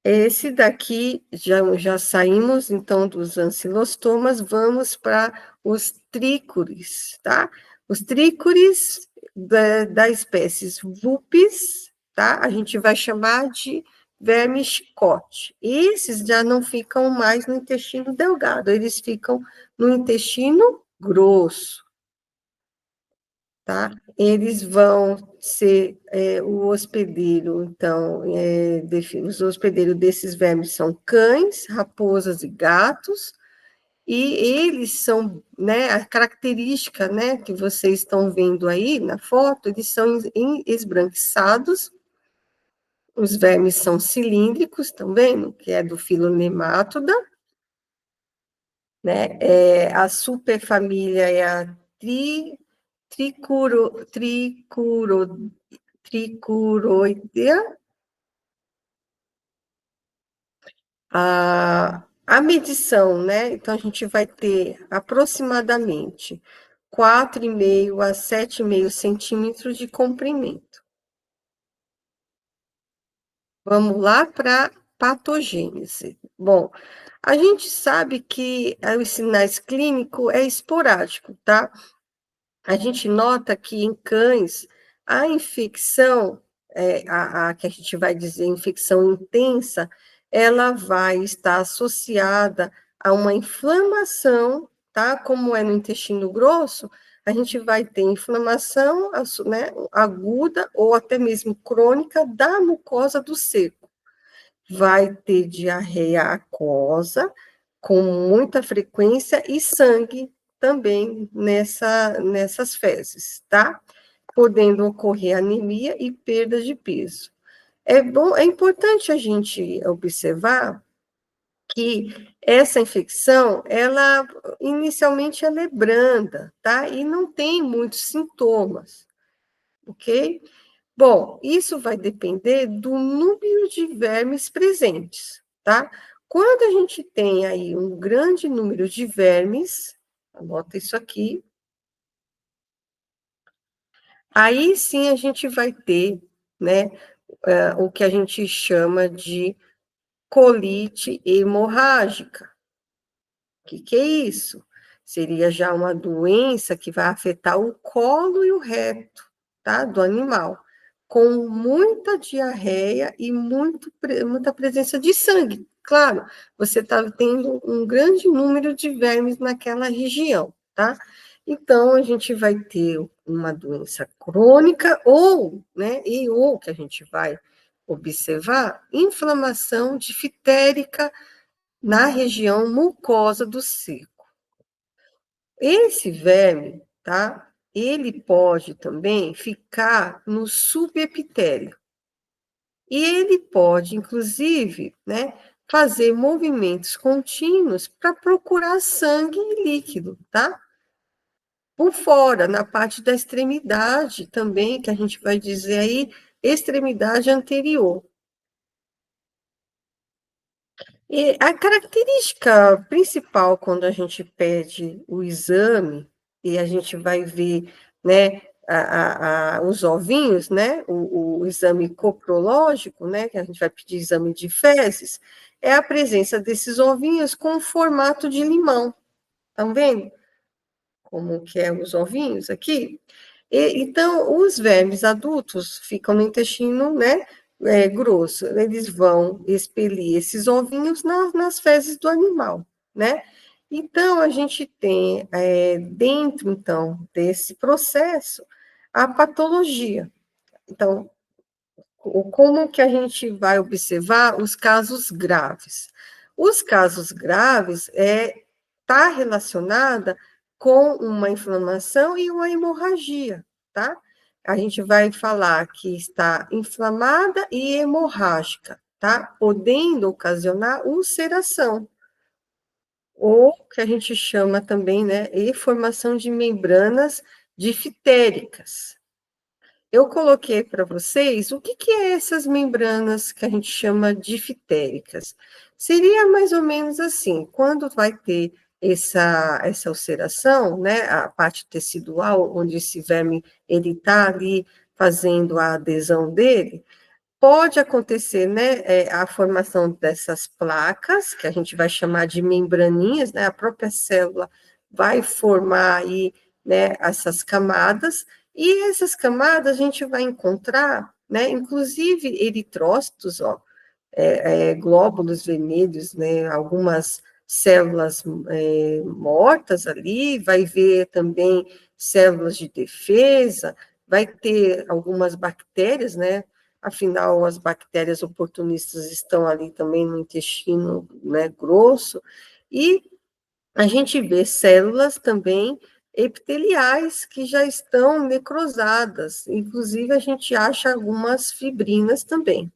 Esse daqui, já saímos, então, dos ancilostomas, vamos para os trícoris, tá? Os trícoris da espécies Vulpes, tá? A gente vai chamar de verme chicote. Esses já não ficam mais no intestino delgado, eles ficam no intestino grosso, tá? Eles vão ser o hospedeiro, então, os hospedeiros desses vermes são cães, raposas e gatos, e eles são, né, a característica, né, que vocês estão vendo aí na foto, eles são esbranquiçados, os vermes são cilíndricos também, que é do filo Nematoda, né, a superfamília é a tricuro, tricuro, tricuroidea. A medição, né? Então, a gente vai ter aproximadamente 4,5 a 7,5 centímetros de comprimento. Vamos lá para patogênese. Bom, a gente sabe que os sinais clínicos é esporádico, tá? A gente nota que em cães a infecção, que a gente vai dizer infecção intensa, ela vai estar associada a uma inflamação, tá? Como é no intestino grosso, a gente vai ter inflamação, né, aguda ou até mesmo crônica da mucosa do seco. Vai ter diarreia aquosa com muita frequência e sangue também nessas fezes, tá? Podendo ocorrer anemia e perda de peso. É importante a gente observar que essa infecção, ela inicialmente ela é branda, tá? E não tem muitos sintomas, ok? Bom, isso vai depender do número de vermes presentes, tá? Quando a gente tem aí um grande número de vermes, anota isso aqui, aí sim a gente vai ter, né, o que a gente chama de colite hemorrágica. O que é isso? Seria já uma doença que vai afetar o colo e o reto, tá, do animal, com muita diarreia e muita presença de sangue. Claro, você está tendo um grande número de vermes naquela região, tá? Então, a gente vai ter uma doença crônica ou que a gente vai observar, inflamação difitérica na região mucosa do seco. Esse verme, tá? Ele pode também ficar no subepitélio. E ele pode, inclusive, né, fazer movimentos contínuos para procurar sangue líquido, tá? Por fora, na parte da extremidade também, que a gente vai dizer aí, extremidade anterior. E a característica principal quando a gente pede o exame e a gente vai ver, né, os ovinhos, né, o exame coprológico, né, que a gente vai pedir exame de fezes, é a presença desses ovinhos com formato de limão. Estão vendo como que é os ovinhos aqui? Então, os vermes adultos ficam no intestino, né, grosso. Eles vão expelir esses ovinhos nas fezes do animal, né? Então, a gente tem, dentro, então, desse processo, a patologia. Então, como que a gente vai observar os casos graves? Os casos graves tá relacionada com uma inflamação e uma hemorragia, tá? a gente vai falar que está inflamada e hemorrágica, tá? Podendo ocasionar ulceração, ou que a gente chama também, né, e formação de membranas diftéricas. Eu coloquei para vocês o que é essas membranas que a gente chama diftéricas. Seria mais ou menos assim, quando vai ter essa ulceração, né, a parte tecidual, onde esse verme ele está ali fazendo a adesão dele, pode acontecer, né, a formação dessas placas, que a gente vai chamar de membraninhas, né, a própria célula vai formar aí, né, essas camadas, e essas camadas a gente vai encontrar, né, inclusive eritrócitos, ó, glóbulos vermelhos, né, algumas células mortas ali, vai ver também células de defesa, vai ter algumas bactérias, né, afinal as bactérias oportunistas estão ali também no intestino, né, grosso, e a gente vê células também epiteliais que já estão necrosadas, inclusive a gente acha algumas fibrinas também.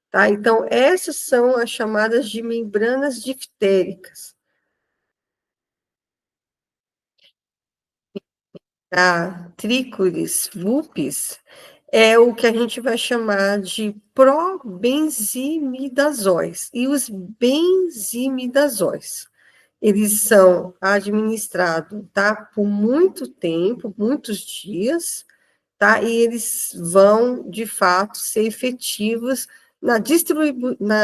Tá? Então, essas são as chamadas de membranas diftéricas. A Trichoris vulpes é o que a gente vai chamar de probenzimidazóis. E os benzimidazóis, eles são administrados, tá, por muito tempo, muitos dias, tá, e eles vão, de fato, ser efetivos na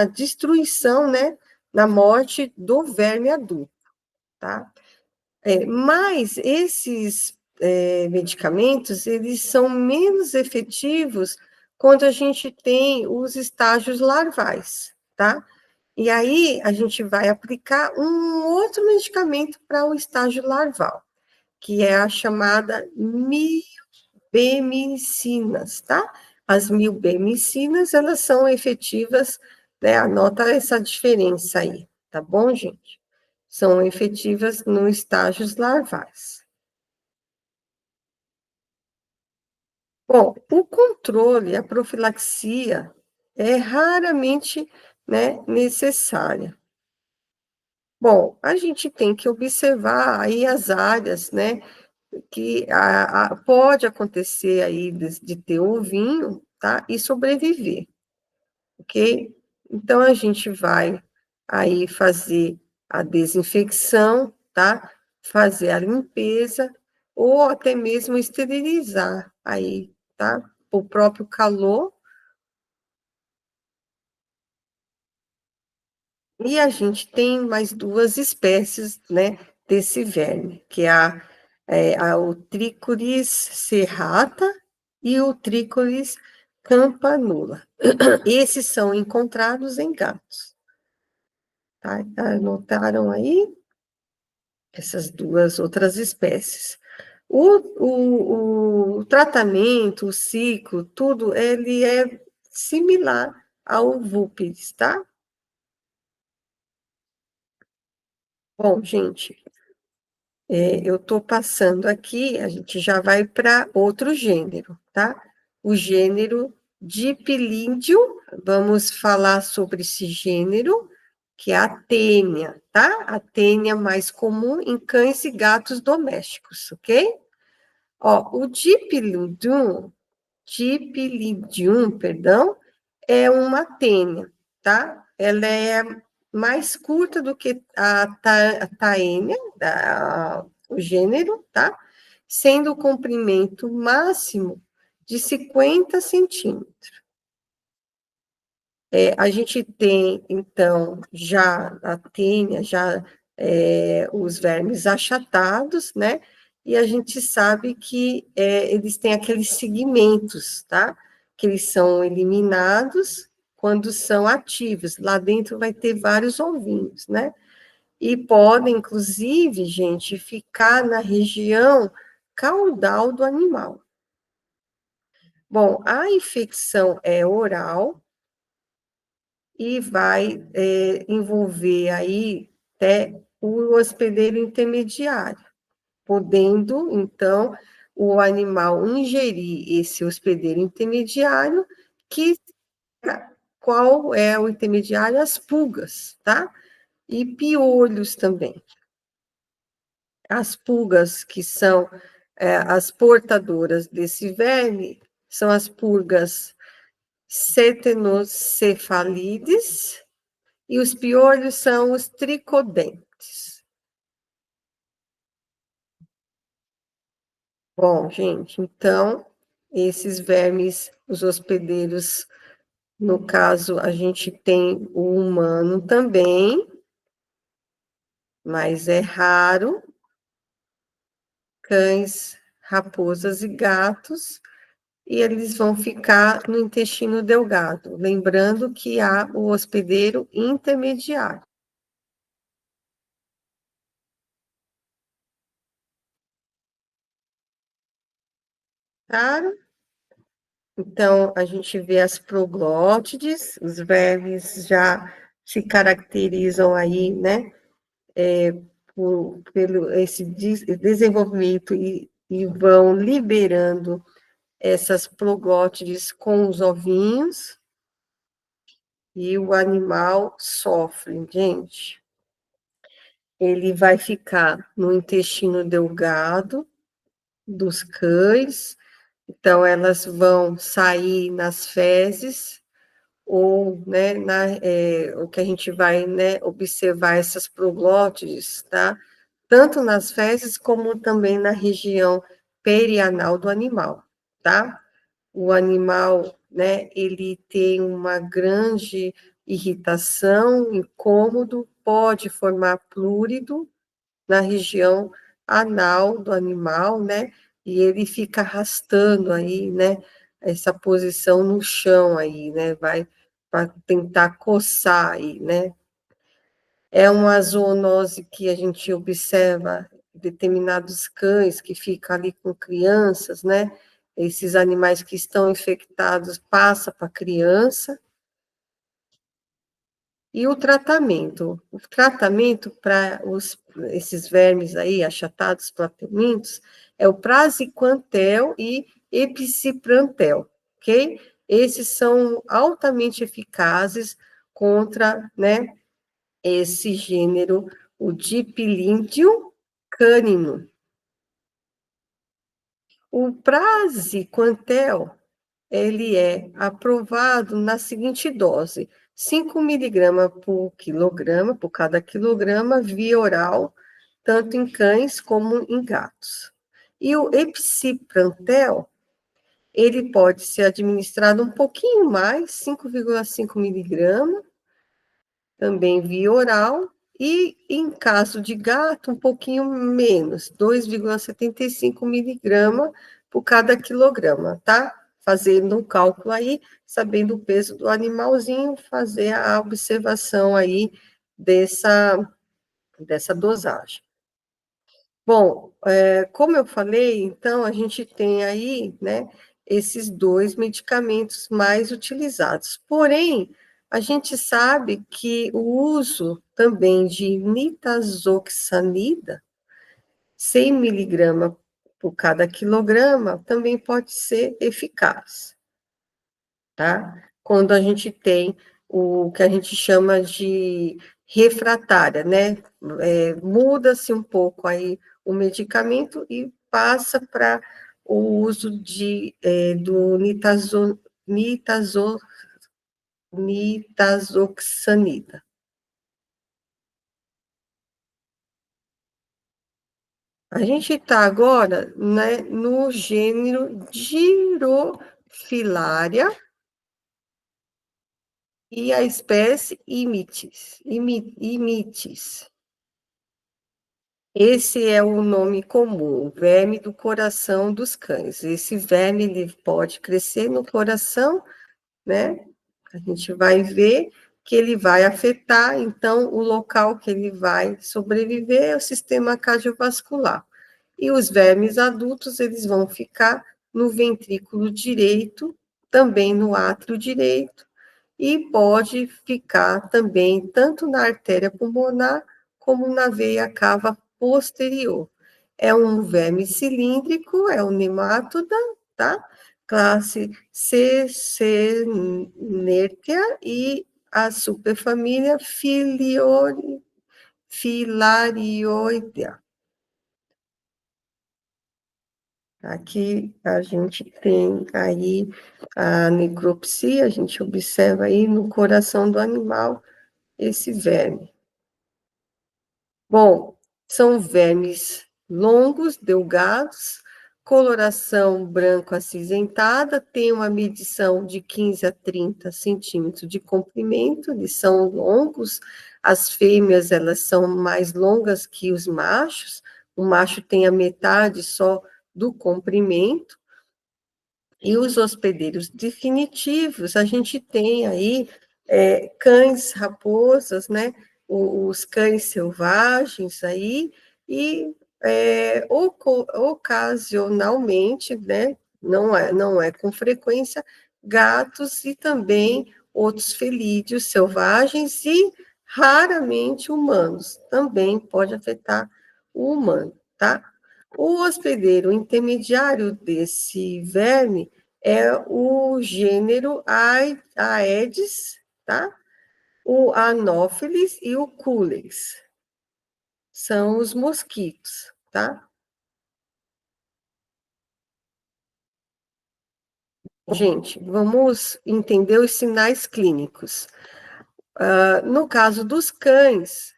destruição, né, na morte do verme adulto, tá? Mas esses medicamentos, eles são menos efetivos quando a gente tem os estágios larvais, tá? E aí a gente vai aplicar um outro medicamento para o estágio larval, que é a chamada milbemicinas, tá? As milbemicinas, elas são efetivas, né? Anota essa diferença aí, tá bom, gente? São efetivas no estágios larvais. Bom, o controle, a profilaxia é raramente, né, necessária. Bom, a gente tem que observar aí as áreas, né, que pode acontecer aí de ter ovinho, tá, e sobreviver, ok? Então, a gente vai aí fazer a desinfecção, tá? Fazer a limpeza, ou até mesmo esterilizar aí, tá? O próprio calor. E a gente tem mais duas espécies, né, desse verme, que é o Trichoris serrata e o Trichoris campanula. Esses são encontrados em gatos, tá? Anotaram aí essas duas outras espécies. O tratamento, o ciclo, tudo, ele é similar ao VUPIS, tá? Bom, gente, eu estou passando aqui, a gente já vai para outro gênero, tá? O gênero Dipilídeo, vamos falar sobre esse gênero, que é a tênia, tá? A tênia mais comum em cães e gatos domésticos, ok? Ó, o Dipilidium, perdão, é uma tênia, tá? Ela é mais curta do que a taênia, o gênero, tá? Sendo o comprimento máximo de 50 centímetros. A gente tem, então, já a tênia, já os vermes achatados, né? E a gente sabe que eles têm aqueles segmentos, tá? Que eles são eliminados quando são ativos. Lá dentro vai ter vários ovinhos, né? E podem, inclusive, gente, ficar na região caudal do animal. Bom, a infecção é oral, e vai envolver aí até o hospedeiro intermediário, podendo, então, o animal ingerir esse hospedeiro intermediário, que qual é o intermediário? As pulgas, tá? E piolhos também. As pulgas que são as portadoras desse verme são as pulgas cetenocefalides e os piolhos são os tricodentes. Bom, gente, então, esses vermes, os hospedeiros, no caso, a gente tem o humano também, mas é raro, cães, raposas e gatos, e eles vão ficar no intestino delgado. Lembrando que há o hospedeiro intermediário. Claro? Então, a gente vê as proglótides, os vermes já se caracterizam aí, né, pelo esse desenvolvimento e vão liberando essas proglótides com os ovinhos, e o animal sofre, gente. Ele vai ficar no intestino delgado dos cães, então elas vão sair nas fezes, ou, né, o que a gente vai, né, observar essas proglótides, tá? Tanto nas fezes como também na região perianal do animal, tá? O animal, né, ele tem uma grande irritação, incômodo, pode formar plúrido na região anal do animal, né, e ele fica arrastando aí, né, essa posição no chão aí, né, vai para tentar coçar aí, né. É uma zoonose que a gente observa determinados cães que ficam ali com crianças, né, esses animais que estão infectados passa para a criança. E o tratamento para esses vermes aí, achatados, platelmintos, é o praziquantel e epiciprantel, ok? Esses são altamente eficazes contra, né, esse gênero, o Dipilídeo canino. O praziquantel, ele é aprovado na seguinte dose: 5 miligramas por quilograma, por cada quilograma, via oral, tanto em cães como em gatos. E o epiciprantel, ele pode ser administrado um pouquinho mais, 5,5 miligramas, também via oral, e em caso de gato, um pouquinho menos, 2,75 miligramas por cada quilograma, tá? Fazendo um cálculo aí, sabendo o peso do animalzinho, fazer a observação aí dessa dosagem. Bom, como eu falei, então, a gente tem aí, né, esses dois medicamentos mais utilizados. Porém, a gente sabe que o uso também de nitazoxanida, 100 miligramas por cada quilograma, também pode ser eficaz, tá? Quando a gente tem o que a gente chama de refratária, né? Muda-se um pouco aí o medicamento e passa para o uso do nitazoxanida. A gente está agora, né, no gênero Girofilária e a espécie imitis. Esse é o nome comum, verme do coração dos cães. Esse verme ele pode crescer no coração, né? A gente vai ver que ele vai afetar, então, o local que ele vai sobreviver é o sistema cardiovascular. E os vermes adultos, eles vão ficar no ventrículo direito, também no átrio direito, e pode ficar também tanto na artéria pulmonar como na veia cava posterior. É um verme cilíndrico, é o nemátoda, tá? Classe Cecenertia e a superfamília Filarioidea. Aqui a gente tem aí a necropsia, a gente observa aí no coração do animal esse verme. Bom, são vermes longos, delgados, coloração branco acinzentada, tem uma medição de 15 a 30 centímetros de comprimento, eles são longos, as fêmeas, elas são mais longas que os machos, o macho tem a metade só do comprimento, e os hospedeiros definitivos, a gente tem aí cães, raposas, né? Os cães selvagens aí, e ocasionalmente, né? Não é com frequência, gatos e também outros felídeos selvagens e raramente humanos. Também pode afetar o humano, tá? O hospedeiro intermediário desse verme é o gênero Aedes, tá? O Anopheles e o Culex. São os mosquitos, tá? Gente, vamos entender os sinais clínicos. No caso dos cães,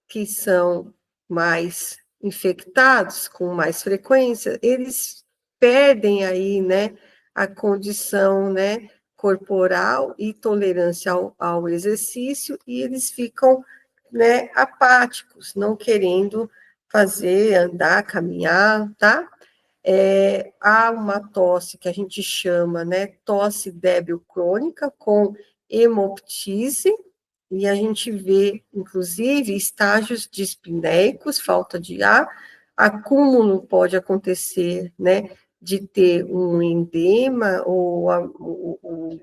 que são mais infectados com mais frequência, eles perdem aí, né, a condição, né, corporal e tolerância ao exercício, e eles ficam, né, apáticos, não querendo fazer, andar, caminhar, tá? Há uma tosse que a gente chama, né, tosse débil crônica com hemoptise, e a gente vê, inclusive, estágios dispneicos, falta de ar, acúmulo pode acontecer, né, de ter um endema ou o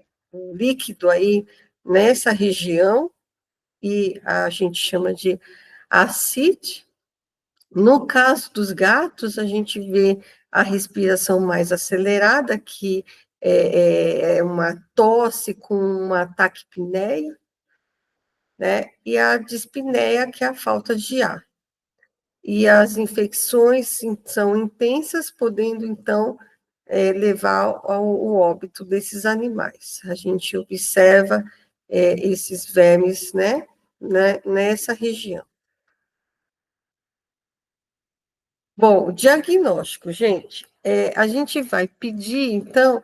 líquido aí nessa região, e a gente chama de ascite. No caso dos gatos, a gente vê a respiração mais acelerada, que é uma tosse com uma taquipneia, né? E a dispneia, que é a falta de ar. E as infecções são intensas, podendo, então, levar ao óbito desses animais. A gente observa esses vermes, né, nessa região. Bom, o diagnóstico, gente, a gente vai pedir, então,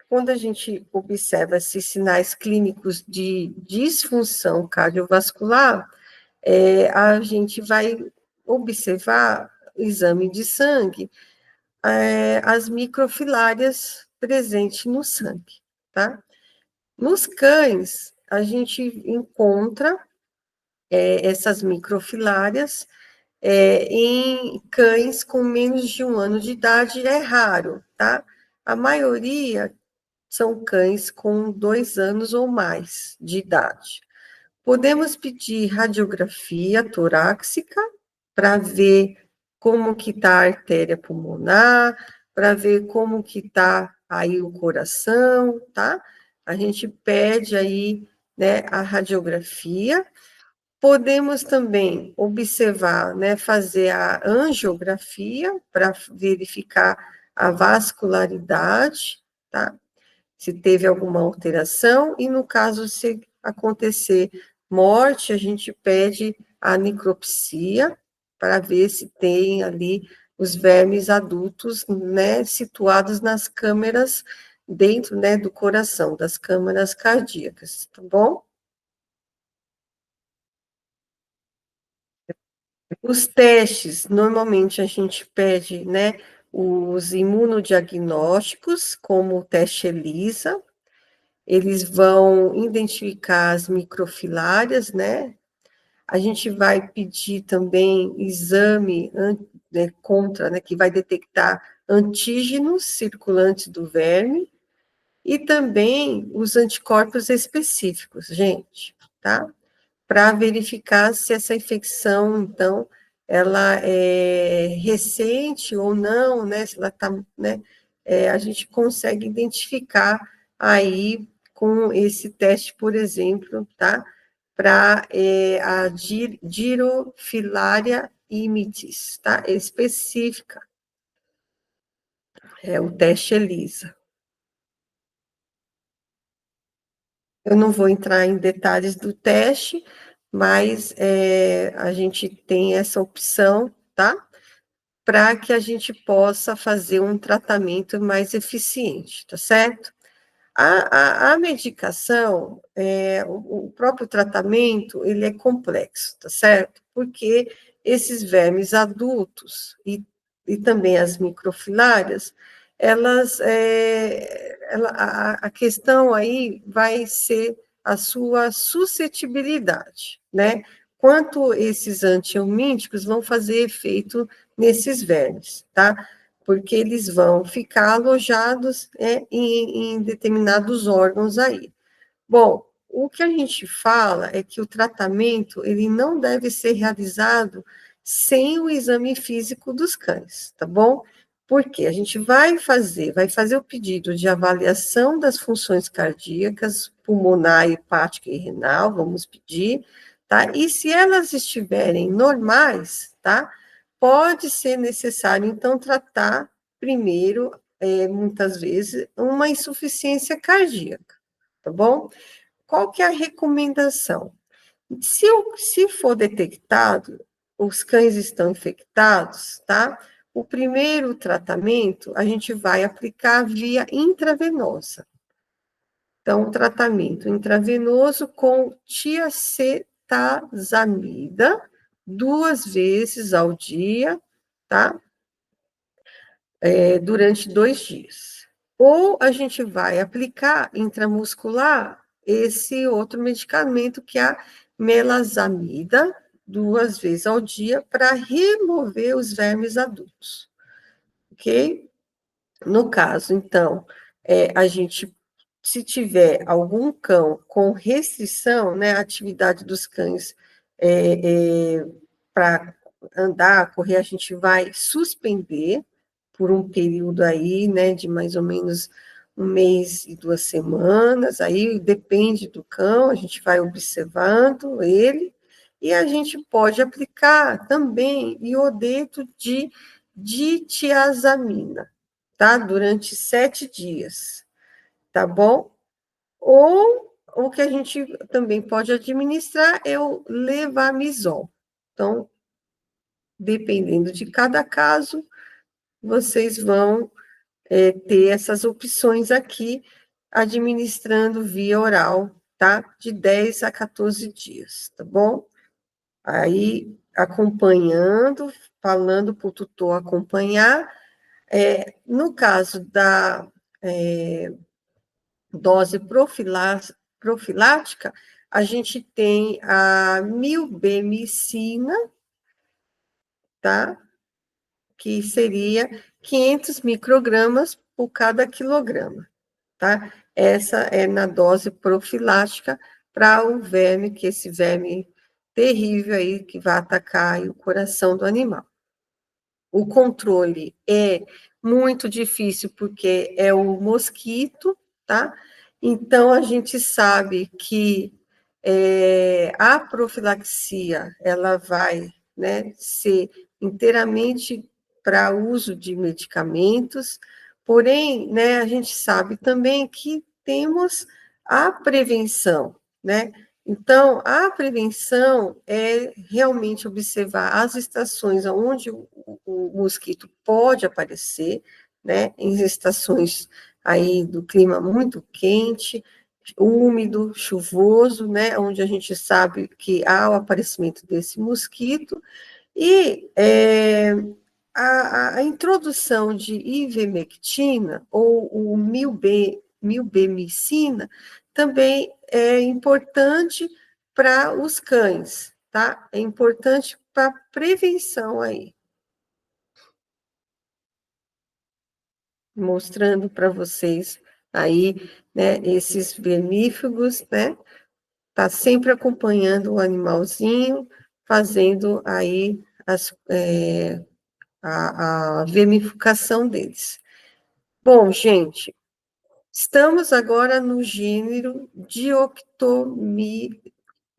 quando a gente observa esses sinais clínicos de disfunção cardiovascular, a gente vai observar o exame de sangue, as microfilárias presentes no sangue, tá? Nos cães, a gente encontra essas microfilárias em cães com menos de 1 ano de idade, é raro, tá? A maioria são cães com 2 anos ou mais de idade. Podemos pedir radiografia torácica para ver como que está a artéria pulmonar, para ver como que está aí o coração, tá? A gente pede aí, né, a radiografia. Podemos também observar, né, fazer a angiografia para verificar a vascularidade, tá? Se teve alguma alteração, e no caso, se acontecer morte, a gente pede a necropsia para ver se tem ali os vermes adultos, né, situados nas câmeras dentro, né, do coração, das câmaras cardíacas, tá bom? Os testes, normalmente a gente pede, né, os imunodiagnósticos, como o teste ELISA, eles vão identificar as microfilárias, né? A gente vai pedir também exame contra, né, que vai detectar antígenos circulantes do verme e também os anticorpos específicos, gente, tá? Para verificar se essa infecção, então, ela é recente ou não, né? Se ela está, né? A gente consegue identificar aí com esse teste, por exemplo, tá? Para a Girofilaria imitis, tá? Específica, é o teste ELISA. Eu não vou entrar em detalhes do teste, mas a gente tem essa opção, tá? Para que a gente possa fazer um tratamento mais eficiente, tá certo? A medicação, o próprio tratamento, ele é complexo, tá certo? Porque esses vermes adultos e também as microfilárias, elas, a questão aí vai ser a sua suscetibilidade, né? Quanto esses antihelmínticos vão fazer efeito nesses vermes, tá? Porque eles vão ficar alojados em determinados órgãos aí. Bom, o que a gente fala é que o tratamento ele não deve ser realizado sem o exame físico dos cães, tá bom? Porque a gente vai fazer o pedido de avaliação das funções cardíacas, pulmonar, hepática e renal, vamos pedir, tá? E se elas estiverem normais, tá? Pode ser necessário, então, tratar primeiro, muitas vezes, uma insuficiência cardíaca, tá bom? Qual que é a recomendação? Se for detectado, os cães estão infectados, tá? O primeiro tratamento a gente vai aplicar via intravenosa. Então, o tratamento intravenoso com tiacetazamida, 2 vezes ao dia, tá? Durante 2 dias. Ou a gente vai aplicar intramuscular esse outro medicamento, que é a melasamida, 2 vezes ao dia, para remover os vermes adultos, ok? No caso, então, a gente, se tiver algum cão com restrição, né, a atividade dos cães para andar, correr, a gente vai suspender por um período aí, né, de mais ou menos 1 mês e 2 semanas, aí depende do cão, a gente vai observando ele, e a gente pode aplicar também iodeto de ditiazamina, tá? Durante 7 dias, tá bom? Ou o que a gente também pode administrar é o levamisol. Então, dependendo de cada caso, vocês vão ter essas opções aqui, administrando via oral, tá? De 10 a 14 dias, tá bom? Aí, acompanhando, falando para o tutor acompanhar. No caso da dose profilática, a gente tem a milbemicina, tá? Que seria 500 microgramas por cada quilograma, tá? Essa é na dose profilática para o verme, que esse verme terrível aí, que vai atacar aí o coração do animal. O controle é muito difícil, porque é o mosquito, tá? Então, a gente sabe que a profilaxia, ela vai, né, ser inteiramente para uso de medicamentos, porém, né, a gente sabe também que temos a prevenção, né? Então, a prevenção é realmente observar as estações onde o mosquito pode aparecer, né? Em estações aí do clima muito quente, úmido, chuvoso, né? Onde a gente sabe que há o aparecimento desse mosquito, e a introdução de ivermectina ou o milbemicina também é importante para os cães, tá? É importante para prevenção aí. Mostrando para vocês aí, né, esses vermífugos, né? Tá sempre acompanhando o animalzinho, fazendo aí a vermificação deles. Bom, gente, estamos agora no gênero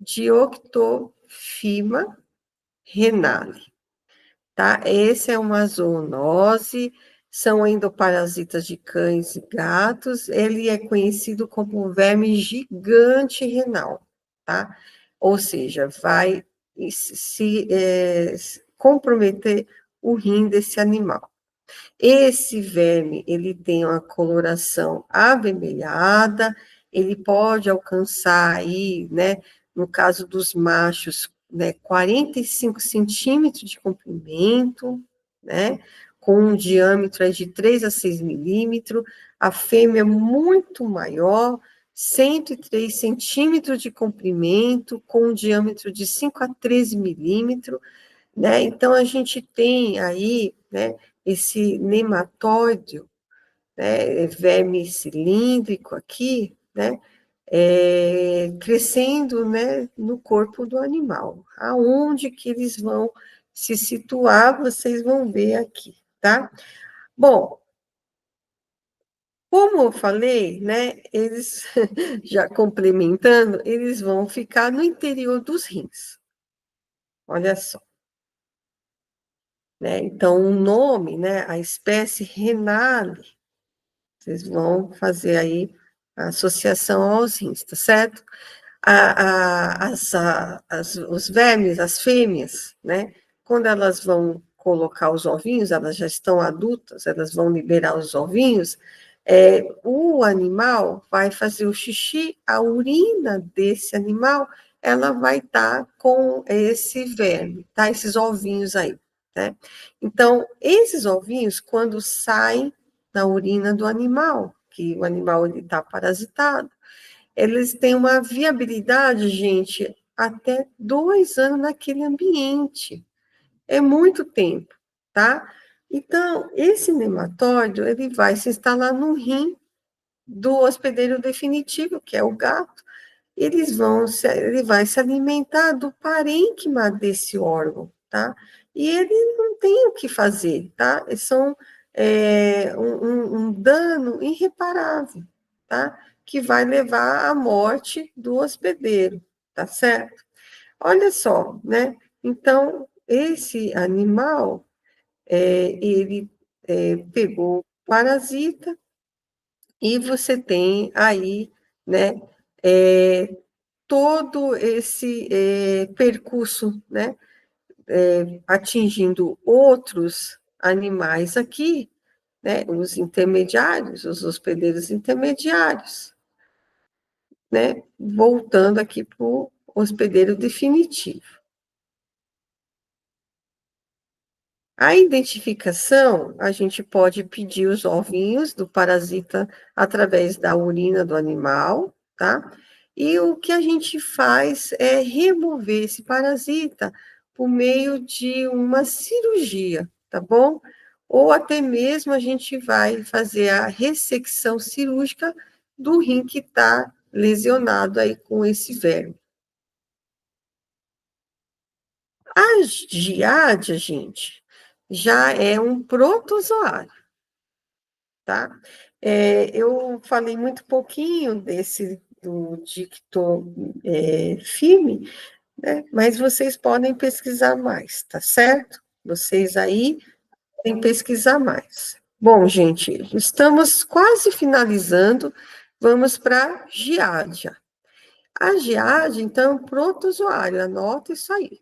Dioctofima renale, tá? Essa é uma zoonose, são endoparasitas de cães e gatos, ele é conhecido como verme gigante renal, tá? Ou seja, vai comprometer o rim desse animal. Esse verme, ele tem uma coloração avermelhada, ele pode alcançar aí, né, no caso dos machos, né, 45 centímetros de comprimento, né, com um diâmetro aí de 3 a 6 milímetros, a fêmea muito maior, 103 centímetros de comprimento, com um diâmetro de 5 a 13 milímetros, né? Então, a gente tem aí, né, esse nematóide, né, verme cilíndrico aqui, né, crescendo, né, no corpo do animal. Aonde que eles vão se situar, vocês vão ver aqui, tá? Bom, como eu falei, né, eles, já complementando, eles vão ficar no interior dos rins. Olha só. Né? Então, o nome, né, a espécie renale, vocês vão fazer aí a associação aos rins, tá certo? Os vermes, as fêmeas, né, quando elas vão colocar os ovinhos, elas já estão adultas, elas vão liberar os ovinhos, o animal vai fazer o xixi, a urina desse animal, ela vai estar com esse verme, tá? Esses ovinhos aí, né? Então, esses ovinhos, quando saem na urina do animal, que o animal está parasitado, eles têm uma viabilidade, gente, até 2 anos naquele ambiente. É muito tempo, tá? Então, esse nematóide, ele vai se instalar no rim do hospedeiro definitivo, que é o gato. Ele vai se alimentar do parênquima desse órgão, tá? E ele não tem o que fazer, tá? São um dano irreparável, tá? Que vai levar à morte do hospedeiro, tá certo? Olha só, né? Então, esse animal, ele pegou parasita, e você tem aí, né, todo esse percurso, né, atingindo outros animais aqui, né, os intermediários, os hospedeiros intermediários, né, voltando aqui para o hospedeiro definitivo. A identificação, a gente pode pedir os ovinhos do parasita através da urina do animal, tá? E o que a gente faz é remover esse parasita por meio de uma cirurgia, tá bom? Ou até mesmo a gente vai fazer a ressecção cirúrgica do rim que está lesionado aí com esse verme. A giardia, gente, já é um protozoário, tá? Eu falei muito pouquinho do dictofilme, né? Mas vocês podem pesquisar mais, tá certo? Vocês aí podem pesquisar mais. Bom, gente, estamos quase finalizando, vamos para a giardia. A giardia, então, é um protozoário, anota isso aí.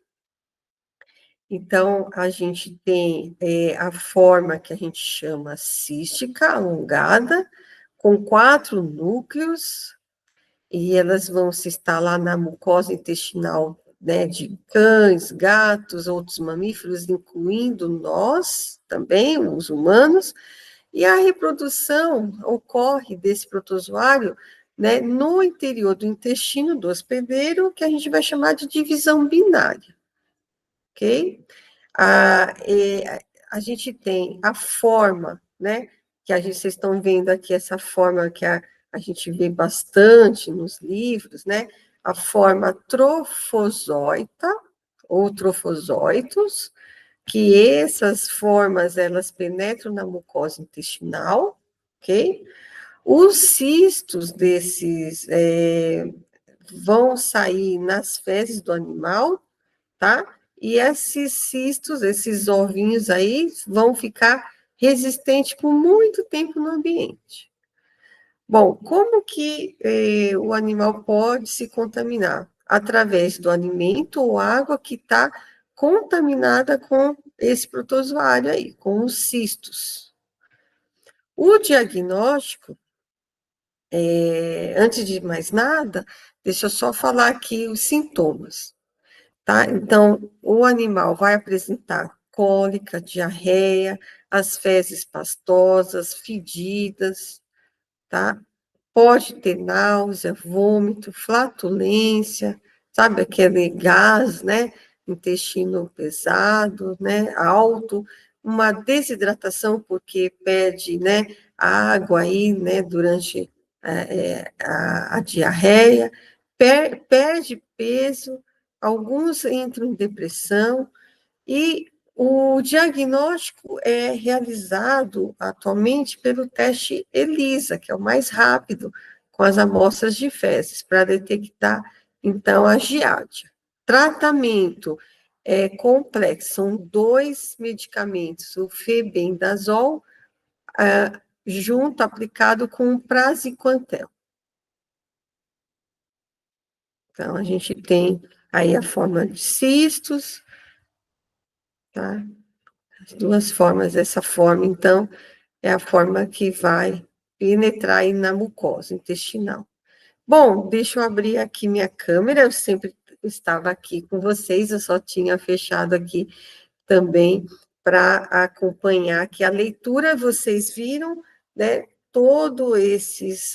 Então, a gente tem a forma que a gente chama cística, alongada, com 4 núcleos, e elas vão se instalar na mucosa intestinal, né, de cães, gatos, outros mamíferos, incluindo nós também, os humanos, e a reprodução ocorre desse protozoário, né, no interior do intestino do hospedeiro, que a gente vai chamar de divisão binária, ok? A gente tem a forma, né, que vocês estão vendo aqui, essa forma que a gente vê bastante nos livros, né, a forma trofozoita, ou trofozoitos, que essas formas, elas penetram na mucosa intestinal, ok? Os cistos desses vão sair nas fezes do animal, tá? E esses cistos, esses ovinhos aí, vão ficar resistentes por muito tempo no ambiente. Bom, como que o animal pode se contaminar? Através do alimento ou água que está contaminada com esse protozoário aí, com os cistos. O diagnóstico, antes de mais nada, deixa eu só falar aqui os sintomas, tá? Então, o animal vai apresentar cólica, diarreia, as fezes pastosas, fedidas, tá? Pode ter náusea, vômito, flatulência, sabe aquele gás, né? Intestino pesado, né? Alto, uma desidratação porque perde, né? Água aí, né? Durante a diarreia, perde peso, alguns entram em depressão, e o diagnóstico é realizado atualmente pelo teste ELISA, que é o mais rápido, com as amostras de fezes, para detectar, então, a giardia. Tratamento é complexo, são 2 medicamentos, o febendazol, junto, aplicado com o praziquantel. Então, a gente tem aí a forma de cistos, tá? As 2 formas, essa forma, então, é a forma que vai penetrar aí na mucosa intestinal. Bom, deixa eu abrir aqui minha câmera, eu sempre estava aqui com vocês, eu só tinha fechado aqui também para acompanhar aqui a leitura, vocês viram, né, todos esses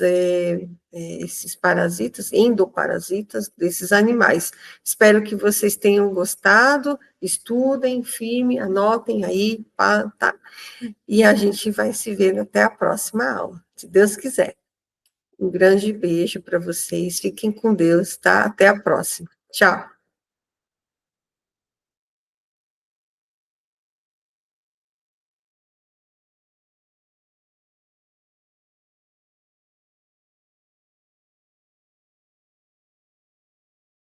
parasitas, endoparasitas desses animais. Espero que vocês tenham gostado, estudem, firme, anotem aí, tá? E a gente vai se ver até a próxima aula, se Deus quiser. Um grande beijo para vocês, fiquem com Deus, tá? Até a próxima. Tchau.